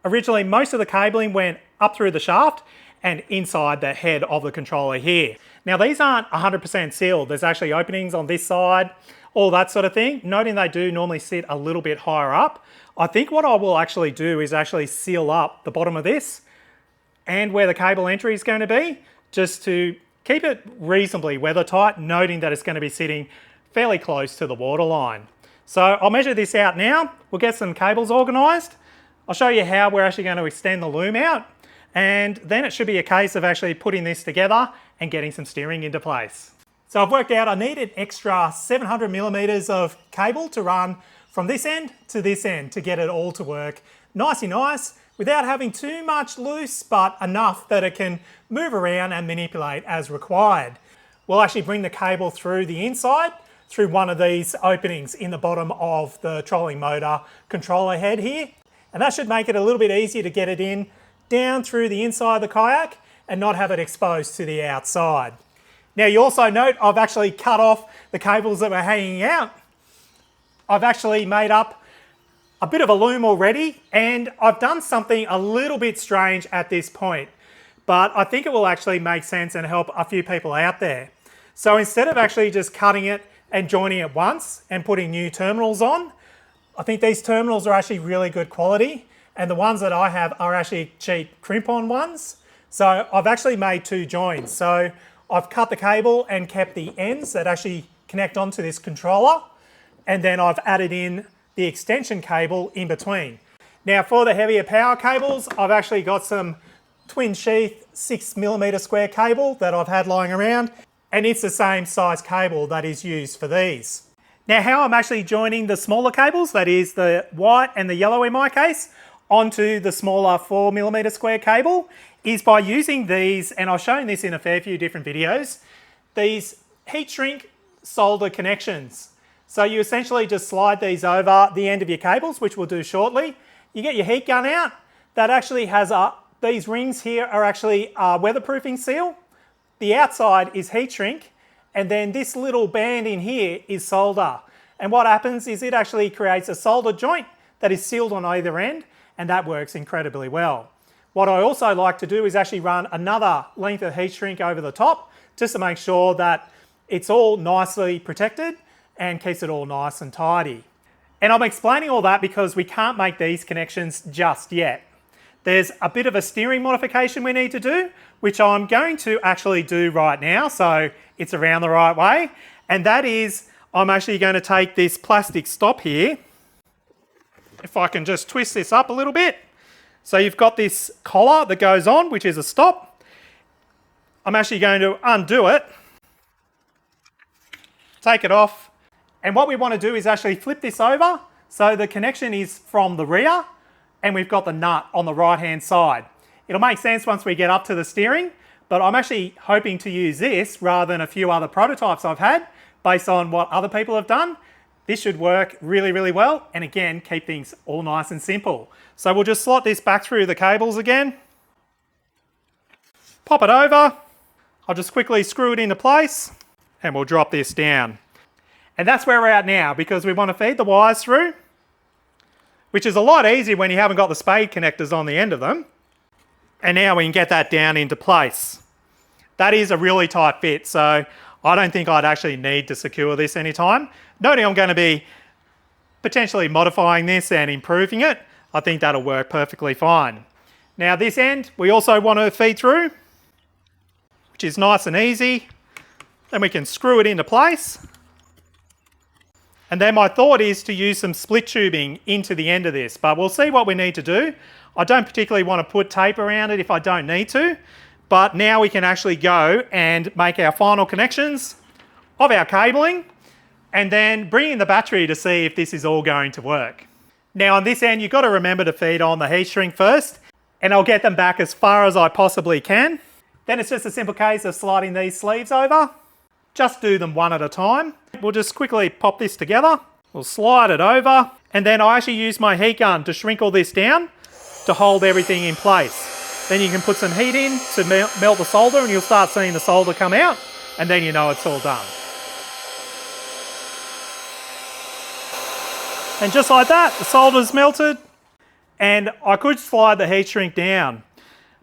Originally, most of the cabling went up through the shaft and inside the head of the controller here. Now these aren't 100% sealed. There's actually openings on this side, all that sort of thing. Noting they do normally sit a little bit higher up. I think what I will actually do is actually seal up the bottom of this and where the cable entry is going to be, just to keep it reasonably weather tight, noting that it's going to be sitting fairly close to the water line. So I'll measure this out now. We'll get some cables organised. I'll show you how we're actually going to extend the loom out, and then it should be a case of actually putting this together and getting some steering into place. So I've worked out I need an extra 700 millimeters of cable to run from this end to this end to get it all to work nicey nice without having too much loose, but enough that it can move around and manipulate as required. We'll actually bring the cable through the inside through one of these openings in the bottom of the trolling motor controller head here. And that should make it a little bit easier to get it in down through the inside of the kayak and not have it exposed to the outside. Now you also note I've actually cut off the cables that were hanging out. I've actually made up a bit of a loom already and I've done something a little bit strange at this point, but I think it will actually make sense and help a few people out there. So instead of actually just cutting it and joining it once and putting new terminals on, I think these terminals are actually really good quality and the ones that I have are actually cheap crimp-on ones. So I've actually made two joins. So I've cut the cable and kept the ends that actually connect onto this controller, and then I've added in the extension cable in between. Now for the heavier power cables, I've actually got some twin sheath 6mm square cable that I've had lying around, and it's the same size cable that is used for these. Now how I'm actually joining the smaller cables, that is the white and the yellow in my case, onto the smaller 4mm square cable is by using these, and I've shown this in a fair few different videos, these heat shrink solder connections. So you essentially just slide these over the end of your cables, which we'll do shortly. You get your heat gun out. That actually has these rings here are actually a weatherproofing seal. The outside is heat shrink, and then this little band in here is solder. And what happens is it actually creates a solder joint that is sealed on either end, and that works incredibly well. What I also like to do is actually run another length of heat shrink over the top, just to make sure that it's all nicely protected and keeps it all nice and tidy. And I'm explaining all that because we can't make these connections just yet. There's a bit of a steering modification we need to do, which I'm going to actually do right now, so it's around the right way. And that is, I'm actually going to take this plastic stop here. If I can just twist this up a little bit. So you've got this collar that goes on, which is a stop. I'm actually going to undo it, take it off, and what we want to do is actually flip this over so the connection is from the rear and we've got the nut on the right hand side. It'll make sense once we get up to the steering, but I'm actually hoping to use this rather than a few other prototypes I've had based on what other people have done. This should work really, really well, and again, keep things all nice and simple. So we'll just slot this back through the cables again, pop it over. I'll just quickly screw it into place and we'll drop this down. And that's where we're at now, because we want to feed the wires through, which is a lot easier when you haven't got the spade connectors on the end of them. And now we can get that down into place. That is a really tight fit, so I don't think I'd actually need to secure this anytime. Noting I'm going to be potentially modifying this and improving it, I think that'll work perfectly fine. Now this end we also want to feed through, which is nice and easy. Then we can screw it into place. And then my thought is to use some split tubing into the end of this, but we'll see what we need to do. I don't particularly want to put tape around it if I don't need to, but now we can actually go and make our final connections of our cabling and then bring in the battery to see if this is all going to work. Now on this end, you've got to remember to feed on the heat shrink first, and I'll get them back as far as I possibly can. Then it's just a simple case of sliding these sleeves over. Just do them one at a time. We'll just quickly pop this together. We'll slide it over, and then I actually use my heat gun to shrink all this down to hold everything in place. Then you can put some heat in to melt the solder, and you'll start seeing the solder come out, and then you know it's all done. And just like that, the solder's melted, and I could slide the heat shrink down,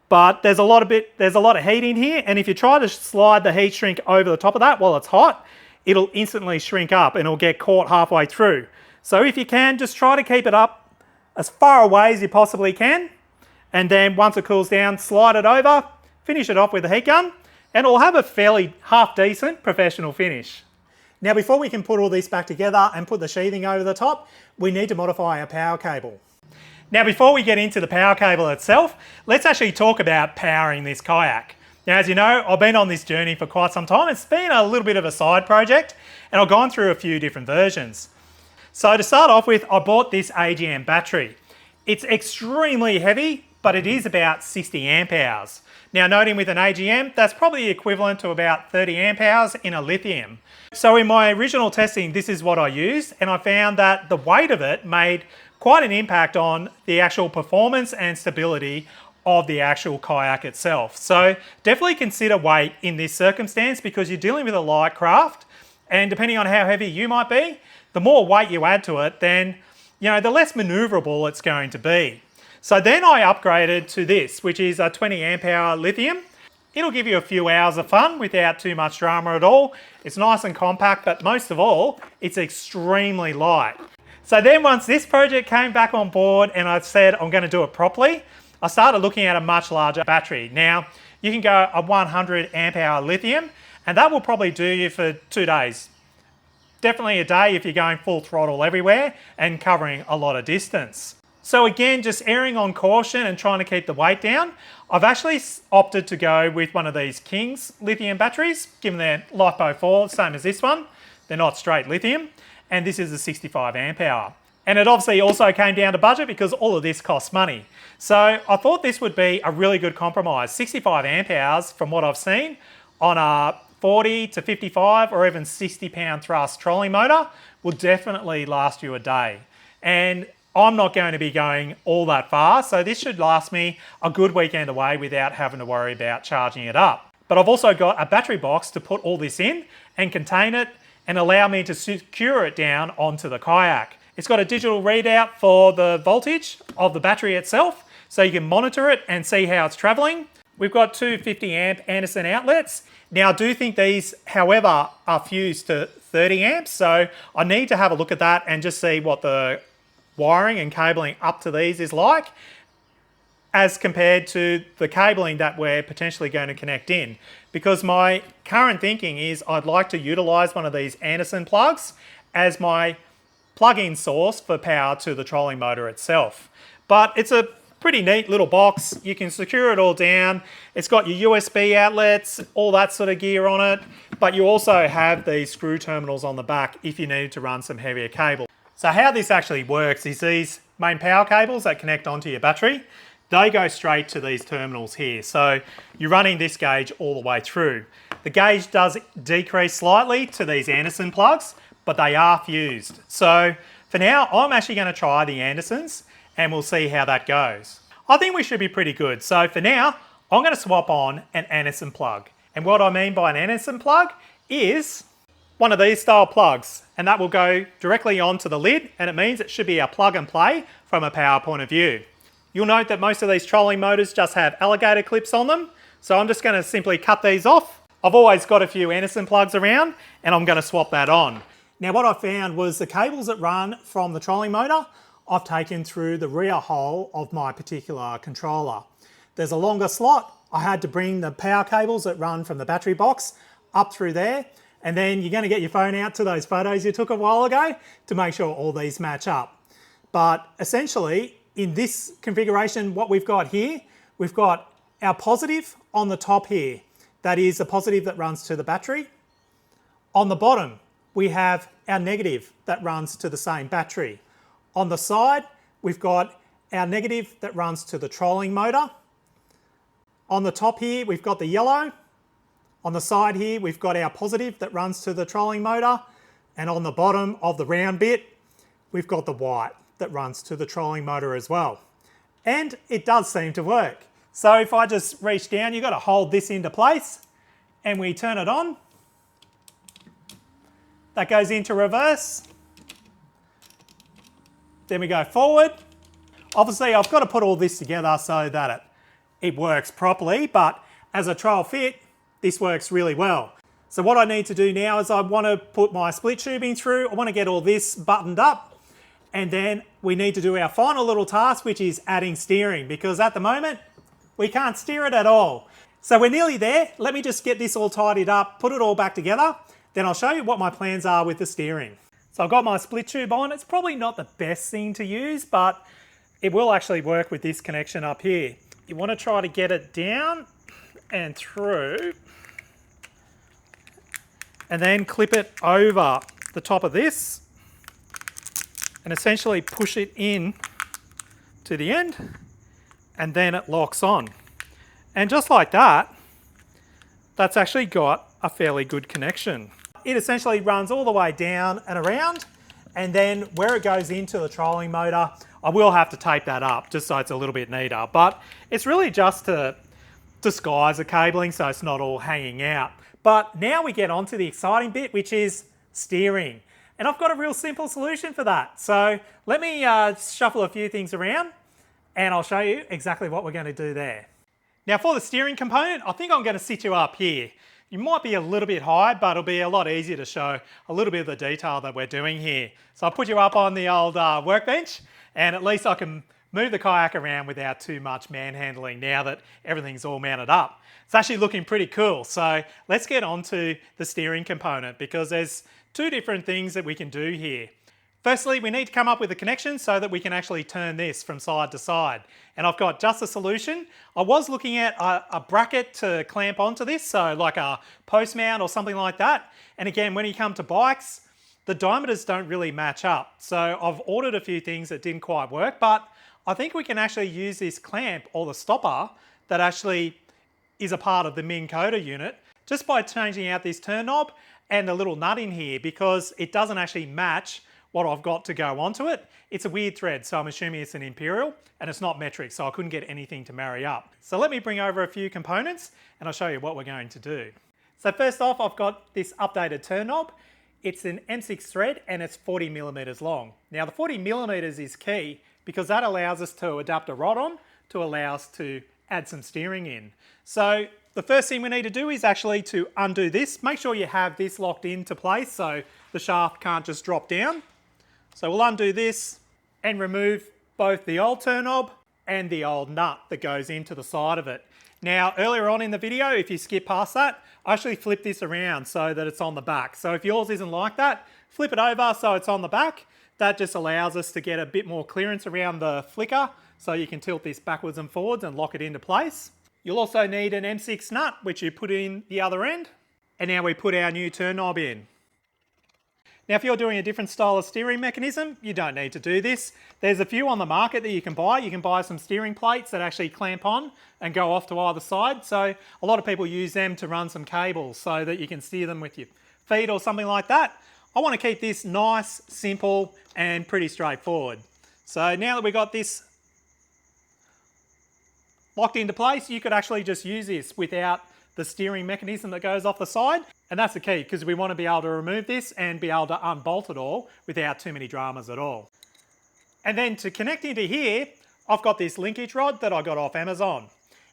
but there's a lot of heat in here, and if you try to slide the heat shrink over the top of that while it's hot, it'll instantly shrink up and it'll get caught halfway through. So if you can, just try to keep it up as far away as you possibly can, and then once it cools down, slide it over, finish it off with a heat gun, and it'll have a fairly half-decent professional finish. Now before we can put all this back together and put the sheathing over the top, we need to modify our power cable. Now before we get into the power cable itself, let's actually talk about powering this kayak. Now as you know, I've been on this journey for quite some time. It's been a little bit of a side project, and I've gone through a few different versions. So to start off with, I bought this AGM battery. It's extremely heavy, but it is about 60 amp hours. Now noting with an AGM, that's probably equivalent to about 30 amp hours in a lithium. So in my original testing, this is what I used, and I found that the weight of it made quite an impact on the actual performance and stability of the actual kayak itself. So definitely consider weight in this circumstance, because you're dealing with a light craft, and depending on how heavy you might be, the more weight you add to it, then the less maneuverable it's going to be. So then I upgraded to this, which is a 20 amp hour lithium. It'll give you a few hours of fun without too much drama at all. It's nice and compact, but most of all, it's extremely light. So then once this project came back on board and I said I'm going to do it properly, I started looking at a much larger battery. Now, you can go a 100 amp hour lithium, and that will probably do you for 2 days. Definitely a day if you're going full throttle everywhere and covering a lot of distance. So again, just erring on caution and trying to keep the weight down, I've actually opted to go with one of these King's lithium batteries, given their LiFePO4, same as this one. They're not straight lithium, and this is a 65 amp hour. And it obviously also came down to budget, because all of this costs money. So I thought this would be a really good compromise. 65 amp hours, from what I've seen, on a 40 to 55 or even 60 pound thrust trolling motor will definitely last you a day. And I'm not going to be going all that far, so this should last me a good weekend away without having to worry about charging it up. But I've also got a battery box to put all this in and contain it and allow me to secure it down onto the kayak. It's got a digital readout for the voltage of the battery itself, so you can monitor it and see how it's traveling. We've got two 50 amp Anderson outlets. Now I do think these, however, are fused to 30 amps, so I need to have a look at that and just see what the wiring and cabling up to these is like, as compared to the cabling that we're potentially going to connect in. Because my current thinking is I'd like to utilize one of these Anderson plugs as my plug-in source for power to the trolling motor itself. But it's a pretty neat little box. You can secure it all down. It's got your USB outlets, all that sort of gear on it, but you also have these screw terminals on the back if you need to run some heavier cable. So how this actually works is these main power cables that connect onto your battery. they go straight to these terminals here. So you're running this gauge all the way through. The gauge does decrease slightly to these Anderson plugs, but they are fused. So for now, I'm actually going to try the Andersons and we'll see how that goes. I think we should be pretty good. So for now, I'm going to swap on an Anderson plug. And what I mean by an Anderson plug is one of these style plugs, and that will go directly onto the lid, and it means it should be a plug and play from a power point of view. You'll note that most of these trolling motors just have alligator clips on them, so I'm just going to simply cut these off. I've always got a few Anderson plugs around, and I'm going to swap that on. Now what I found was the cables that run from the trolling motor, I've taken through the rear hole of my particular controller. There's a longer slot. I had to bring the power cables that run from the battery box up through there, and then you're going to get your phone out to those photos you took a while ago to make sure all these match up. But essentially, in this configuration, what we've got here, we've got our positive on the top here. That is a positive that runs to the battery. On the bottom, we have our negative that runs to the same battery. On the side, we've got our negative that runs to the trolling motor. On the top here, we've got the yellow. On the side here, we've got our positive that runs to the trolling motor. And on the bottom of the round bit, we've got the white that runs to the trolling motor as well. And it does seem to work. So if I just reach down, you've got to hold this into place and we turn it on. That goes into reverse. Then we go forward. Obviously, I've got to put all this together so that it works properly, but as a trial fit, this works really well. So what I need to do now is I want to put my split tubing through. I want to get all this buttoned up, and then we need to do our final little task, which is adding steering, because at the moment, we can't steer it at all. So we're nearly there. Let me just get this all tidied up, put it all back together, then I'll show you what my plans are with the steering. So I've got my split tube on. It's probably not the best thing to use, but it will actually work with this connection up here. You want to try to get it down and through, and then clip it over the top of this and essentially push it in to the end, and then it locks on. And just like that, that's actually got a fairly good connection. It essentially runs all the way down and around, and then where it goes into the trolling motor, I will have to tape that up just so it's a little bit neater, but it's really just to disguise the cabling so it's not all hanging out. But now we get on to the exciting bit, which is steering. And I've got a real simple solution for that. So let me shuffle a few things around and I'll show you exactly what we're going to do there. Now for the steering component, I think I'm going to sit you up here. You might be a little bit high, but it'll be a lot easier to show a little bit of the detail that we're doing here. So I'll put you up on the old workbench, and at least I can move the kayak around without too much manhandling now that everything's all mounted up. It's actually looking pretty cool. So let's get on to the steering component, because there's two different things that we can do here. Firstly, we need to come up with a connection so that we can actually turn this from side to side. And I've got just a solution. I was looking at a bracket to clamp onto this, so like a post mount or something like that. And again, when you come to bikes, the diameters don't really match up. So I've ordered a few things that didn't quite work, but I think we can actually use this clamp or the stopper that actually is a part of the Minn Kota unit just by changing out this turn knob and a little nut in here, because it doesn't actually match what I've got to go onto it. It's a weird thread, so I'm assuming it's an Imperial, and it's not metric, so I couldn't get anything to marry up. So let me bring over a few components and I'll show you what we're going to do. So first off, I've got this updated turn knob. It's an M6 thread and it's 40 millimeters long. Now the 40 millimeters is key because that allows us to adapt a rod on to allow us to add some steering in. So the first thing we need to do is actually to undo this. Make sure you have this locked into place so the shaft can't just drop down. So we'll undo this and remove both the old turn knob and the old nut that goes into the side of it. Now, earlier on in the video, if you skip past that, I actually flipped this around so that it's on the back. So if yours isn't like that, flip it over so it's on the back. That just allows us to get a bit more clearance around the flicker, so you can tilt this backwards and forwards and lock it into place. You'll also need an M6 nut, which you put in the other end. And now we put our new turn knob in. Now, if you're doing a different style of steering mechanism, you don't need to do this. There's a few on the market that you can buy. You can buy some steering plates that actually clamp on and go off to either side. So a lot of people use them to run some cables so that you can steer them with your feet or something like that. I want to keep this nice, simple, and pretty straightforward. So now that we've got this locked into place, you could actually just use this without the steering mechanism that goes off the side. And that's the key, because we want to be able to remove this and be able to unbolt it all without too many dramas at all. And then to connect into here, I've got this linkage rod that I got off Amazon.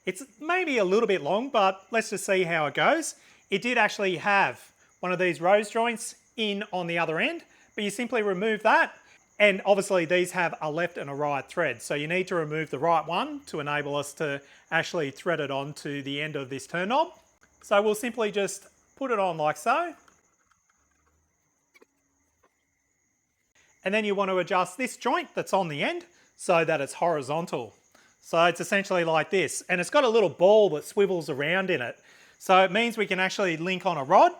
It's maybe a little bit long, but let's just see how it goes. It did actually have one of these rose joints in on the other end, but you simply remove that. And obviously these have a left and a right thread. So you need to remove the right one to enable us to actually thread it onto the end of this turn knob. So we'll simply just put it on like so. And then you want to adjust this joint that's on the end so that it's horizontal. So it's essentially like this. And it's got a little ball that swivels around in it. So it means we can actually link on a rod.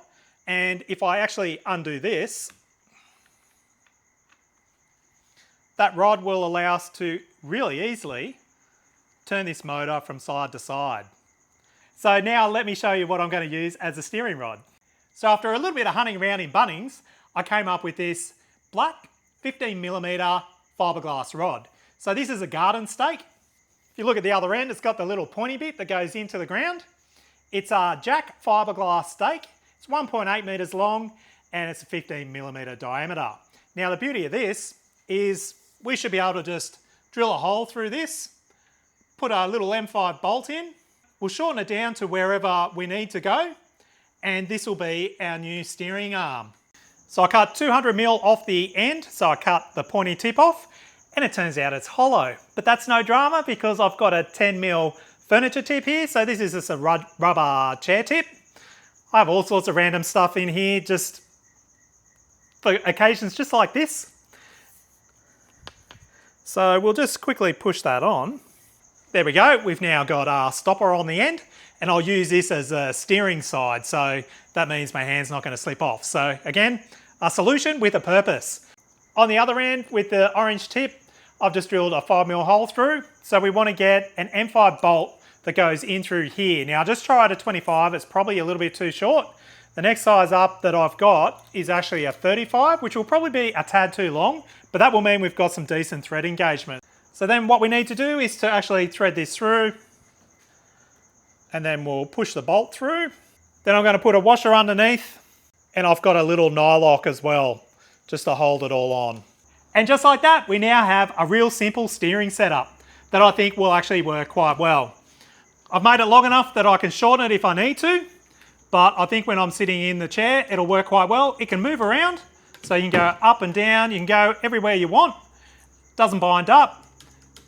And if I actually undo this, that rod will allow us to really easily turn this motor from side to side. So now let me show you what I'm going to use as a steering rod. So after a little bit of hunting around in Bunnings, I came up with this black 15mm fiberglass rod. So this is a garden stake. If you look at the other end, it's got the little pointy bit that goes into the ground. It's a jack fiberglass stake. It's 1.8 meters long and it's a 15mm diameter. Now the beauty of this is we should be able to just drill a hole through this, put a little M5 bolt in. We'll shorten it down to wherever we need to go, and this will be our new steering arm. So I cut 200mm off the end, so I cut the pointy tip off, and it turns out it's hollow. But that's no drama because I've got a 10mm furniture tip here, so this is just a rubber chair tip. I have all sorts of random stuff in here just for occasions just like this. So we'll just quickly push that on. There we go, we've now got our stopper on the end, and I'll use this as a steering side, so that means my hand's not going to slip off. So again, a solution with a purpose. On the other end, with the orange tip, I've just drilled a 5mm hole through, so we want to get an M5 bolt that goes in through here. Now just try it at 25, it's probably a little bit too short. The next size up that I've got is actually a 35, which will probably be a tad too long, but that will mean we've got some decent thread engagement. So then what we need to do is to actually thread this through, and then we'll push the bolt through. Then I'm going to put a washer underneath, and I've got a little nylock as well, just to hold it all on. And just like that, we now have a real simple steering setup that I think will actually work quite well. I've made it long enough that I can shorten it if I need to, but I think when I'm sitting in the chair, it'll work quite well. It can move around, so you can go up and down, you can go everywhere you want. Doesn't bind up,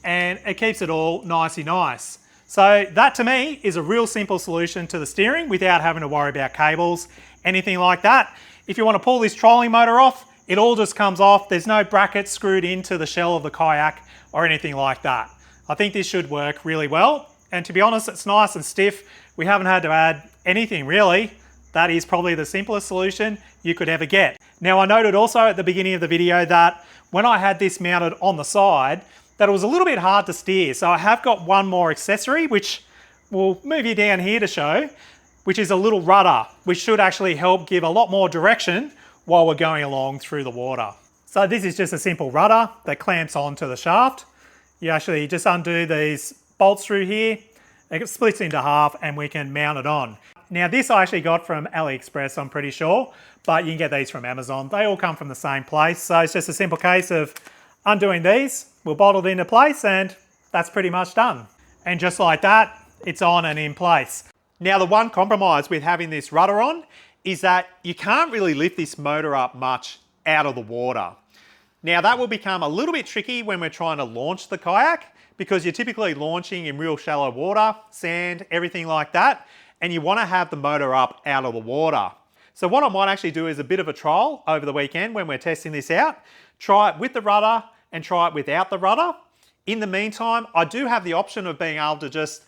and it keeps it all nicey nice. So that to me is a real simple solution to the steering without having to worry about cables, anything like that. If you want to pull this trolling motor off, it all just comes off. There's no brackets screwed into the shell of the kayak or anything like that. I think this should work really well. And to be honest, it's nice and stiff. We haven't had to add anything really. That is probably the simplest solution you could ever get. Now I noted also at the beginning of the video that when I had this mounted on the side, that it was a little bit hard to steer. So I have got one more accessory, which we'll move you down here to show, which is a little rudder, which should actually help give a lot more direction while we're going along through the water. So this is just a simple rudder that clamps onto the shaft. You actually just undo these bolts through here, it splits into half and we can mount it on. Now this I actually got from AliExpress, I'm pretty sure, but you can get these from Amazon. They all come from the same place. So it's just a simple case of undoing these, we'll bolt it into place and that's pretty much done. And just like that, it's on and in place. Now the one compromise with having this rudder on is that you can't really lift this motor up much out of the water. Now that will become a little bit tricky when we're trying to launch the kayak because you're typically launching in real shallow water, sand, everything like that, and you want to have the motor up out of the water. So what I might actually do is a bit of a trial over the weekend when we're testing this out. Try it with the rudder and try it without the rudder. In the meantime, I do have the option of being able to just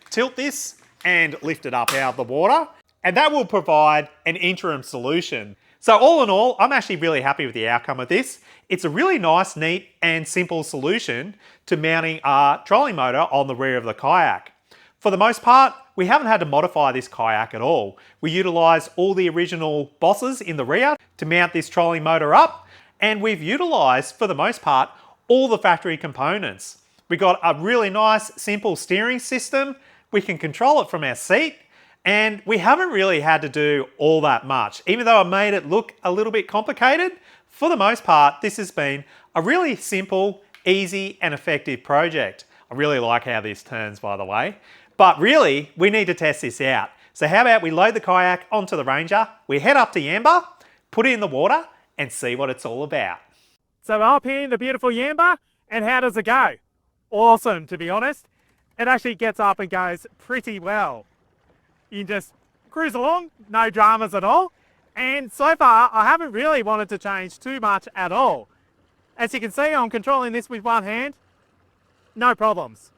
tilt this and lift it up out of the water. and that will provide an interim solution. So all in all, I'm actually really happy with the outcome of this. It's a really nice, neat and simple solution to mounting a trolling motor on the rear of the kayak. For the most part, we haven't had to modify this kayak at all. We utilised all the original bosses in the rear to mount this trolling motor up, and we've utilised, for the most part, all the factory components. We got a really nice, simple steering system. We can control it from our seat, and we haven't really had to do all that much. Even though I made it look a little bit complicated, for the most part, this has been a really simple, easy and effective project. I really like how this turns, by the way. But really, we need to test this out. So how about we load the kayak onto the Ranger, we head up to Yamba, put it in the water and see what it's all about. So we're up here in the beautiful Yamba, and how does it go? Awesome, to be honest. It actually gets up and goes pretty well. You can just cruise along, no dramas at all. And so far, I haven't really wanted to change too much at all. As you can see, I'm controlling this with one hand, no problems.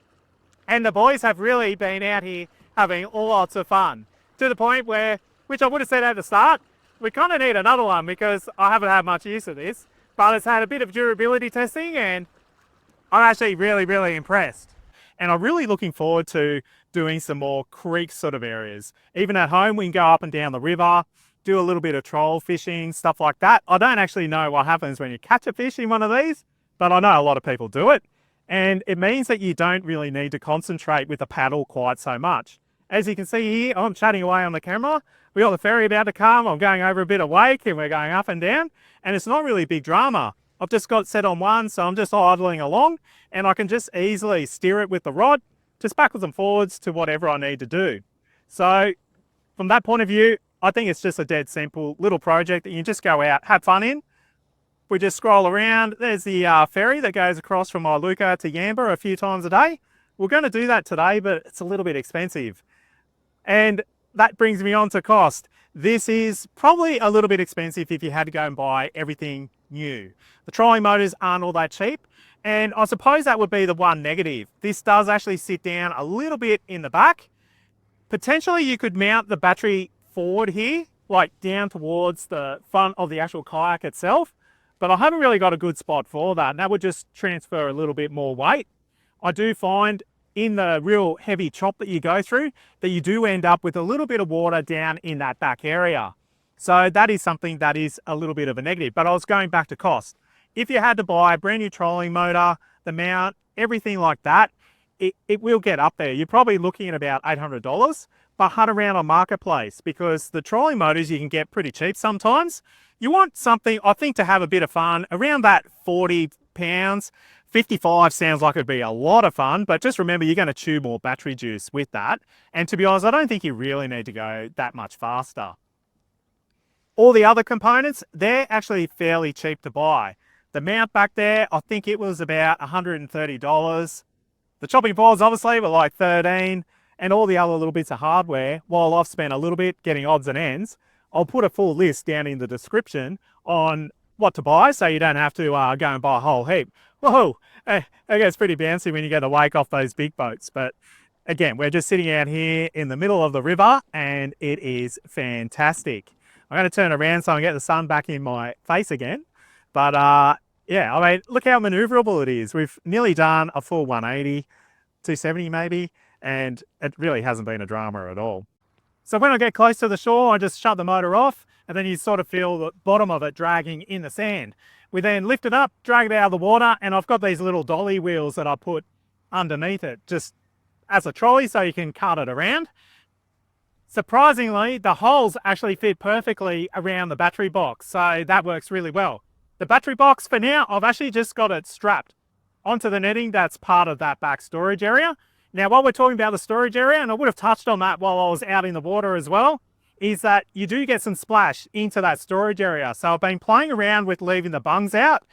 And the boys have really been out here having lots of fun, to the point where, which I would have said at the start, we kind of need another one because I haven't had much use of this, but it's had a bit of durability testing and I'm actually really impressed. And I'm really looking forward to doing some more creek sort of areas. Even at home, we can go up and down the river, do a little bit of troll fishing, stuff like that. I don't actually know what happens when you catch a fish in one of these, but I know a lot of people do it. And it means that you don't really need to concentrate with the paddle quite so much. As you can see here, I'm chatting away on the camera. We got the ferry about to come. I'm going over a bit of wake and we're going up and down. And it's not really big drama. I've just got it set on one, so I'm just idling along and I can just easily steer it with the rod, just backwards and forwards to whatever I need to do. So from that point of view, I think it's just a dead simple little project that you just go out, have fun in. We just scroll around. There's the ferry that goes across from Iluka to Yamba a few times a day. We're going to do that today, but it's a little bit expensive. And that brings me on to cost. This is probably a little bit expensive if you had to go and buy everything new. The trolling motors aren't all that cheap, and I suppose that would be the one negative. This does actually sit down a little bit in the back. Potentially you could mount the battery forward here, like down towards the front of the actual kayak itself, but I haven't really got a good spot for that, and that would just transfer a little bit more weight. I do find in the real heavy chop that you go through that you do end up with a little bit of water down in that back area. So that is something that is a little bit of a negative, but I was going back to cost. If you had to buy a brand new trolling motor, the mount, everything like that, it will get up there. You're probably looking at about $800, but hunt around on Marketplace because the trolling motors you can get pretty cheap sometimes. You want something, I think, to have a bit of fun around that 40 pounds. 55 sounds like it'd be a lot of fun, but just remember you're going to chew more battery juice with that. And to be honest, I don't think you really need to go that much faster. All the other components, they're actually fairly cheap to buy. The mount back there, I think it was about $130. The chopping boards obviously were like $13, and all the other little bits of hardware, while I've spent a little bit getting odds and ends, I'll put a full list down in the description on what to buy so you don't have to go and buy a whole heap. Whoa, it gets pretty bouncy when you get a wake off those big boats. But again, we're just sitting out here in the middle of the river and it is fantastic. I'm going to turn around so I can get the sun back in my face again. But yeah, I mean, look how maneuverable it is. We've nearly done a full 180, 270 maybe, and it really hasn't been a drama at all. So when I get close to the shore, I just shut the motor off and then you sort of feel the bottom of it dragging in the sand. We then lift it up, drag it out of the water, and I've got these little dolly wheels that I put underneath it just as a trolley so you can cart it around. Surprisingly, the holes actually fit perfectly around the battery box, so that works really well. The battery box, for now, I've actually just got it strapped onto the netting that's part of that back storage area. Now, while we're talking about the storage area, and I would have touched on that while I was out in the water as well, is that you do get some splash into that storage area. So I've been playing around with leaving the bungs out,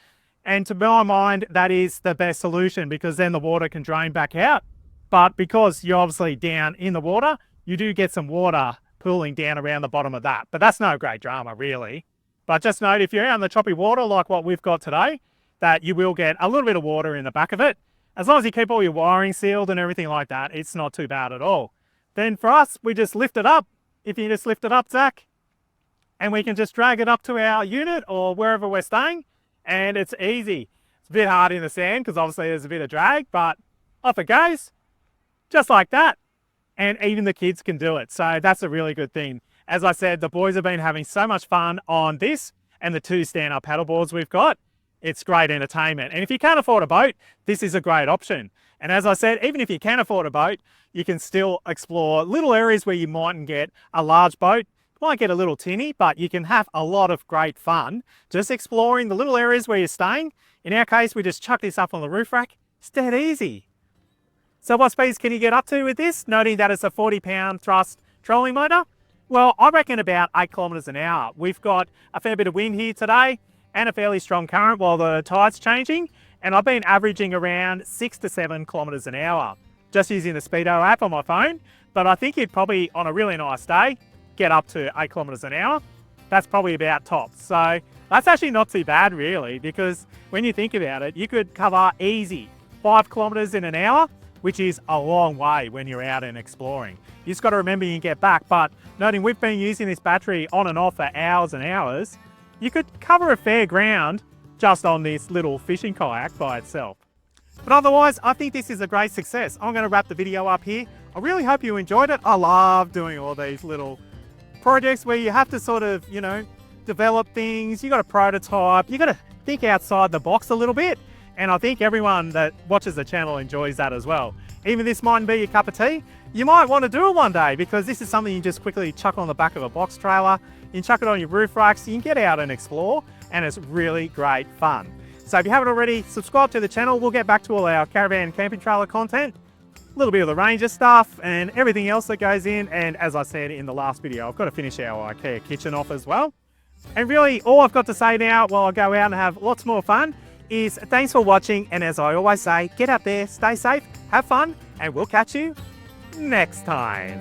and to my mind, that is the best solution because then the water can drain back out. But because you're obviously down in the water, you do get some water pooling down around the bottom of that. But that's no great drama, really. But just note, if you're out in the choppy water like what we've got today, that you will get a little bit of water in the back of it. As long as you keep all your wiring sealed and everything like that, it's not too bad at all. Then for us, we just lift it up, if you just lift it up, Zach, and we can just drag it up to our unit or wherever we're staying, and it's easy. It's a bit hard in the sand because obviously there's a bit of drag, but off it goes, just like that. And even the kids can do it. So that's a really good thing. As I said, the boys have been having so much fun on this and the 2 stand-up paddle boards we've got. It's great entertainment. And if you can't afford a boat, this is a great option. And as I said, even if you can afford a boat, you can still explore little areas where you mightn't get a large boat. You might get a little tinny, but you can have a lot of great fun just exploring the little areas where you're staying. In our case, we just chuck this up on the roof rack. It's dead easy. So what speeds can you get up to with this, noting that it's a 40-pound thrust trolling motor? Well, I reckon about 8 kilometres an hour. We've got a fair bit of wind here today and a fairly strong current while the tide's changing, and I've been averaging around 6 to 7 kilometres an hour, just using the Speedo app on my phone. But I think you'd probably, on a really nice day, get up to 8 kilometres an hour. That's probably about tops. So that's actually not too bad really, because when you think about it, you could cover easy 5 kilometres in an hour, which is a long way when you're out and exploring. You just got to remember you can get back, but noting we've been using this battery on and off for hours and hours, you could cover a fair ground just on this little fishing kayak by itself. But otherwise, I think this is a great success. I'm going to wrap the video up here. I really hope you enjoyed it. I love doing all these little projects where you have to sort of, you know, develop things. You got to prototype. You got to think outside the box a little bit. And I think everyone that watches the channel enjoys that as well. Even this mightn't be your cup of tea, you might want to do it one day, because this is something you just quickly chuck on the back of a box trailer. You can chuck it on your roof racks, you can get out and explore, and it's really great fun. So if you haven't already, subscribe to the channel. We'll get back to all our caravan camping trailer content, a little bit of the Ranger stuff and everything else that goes in. And as I said in the last video, I've got to finish our IKEA kitchen off as well. And really all I've got to say now while I go out and have lots more fun is thanks for watching, and as I always say, get out there, stay safe, have fun, and we'll catch you next time.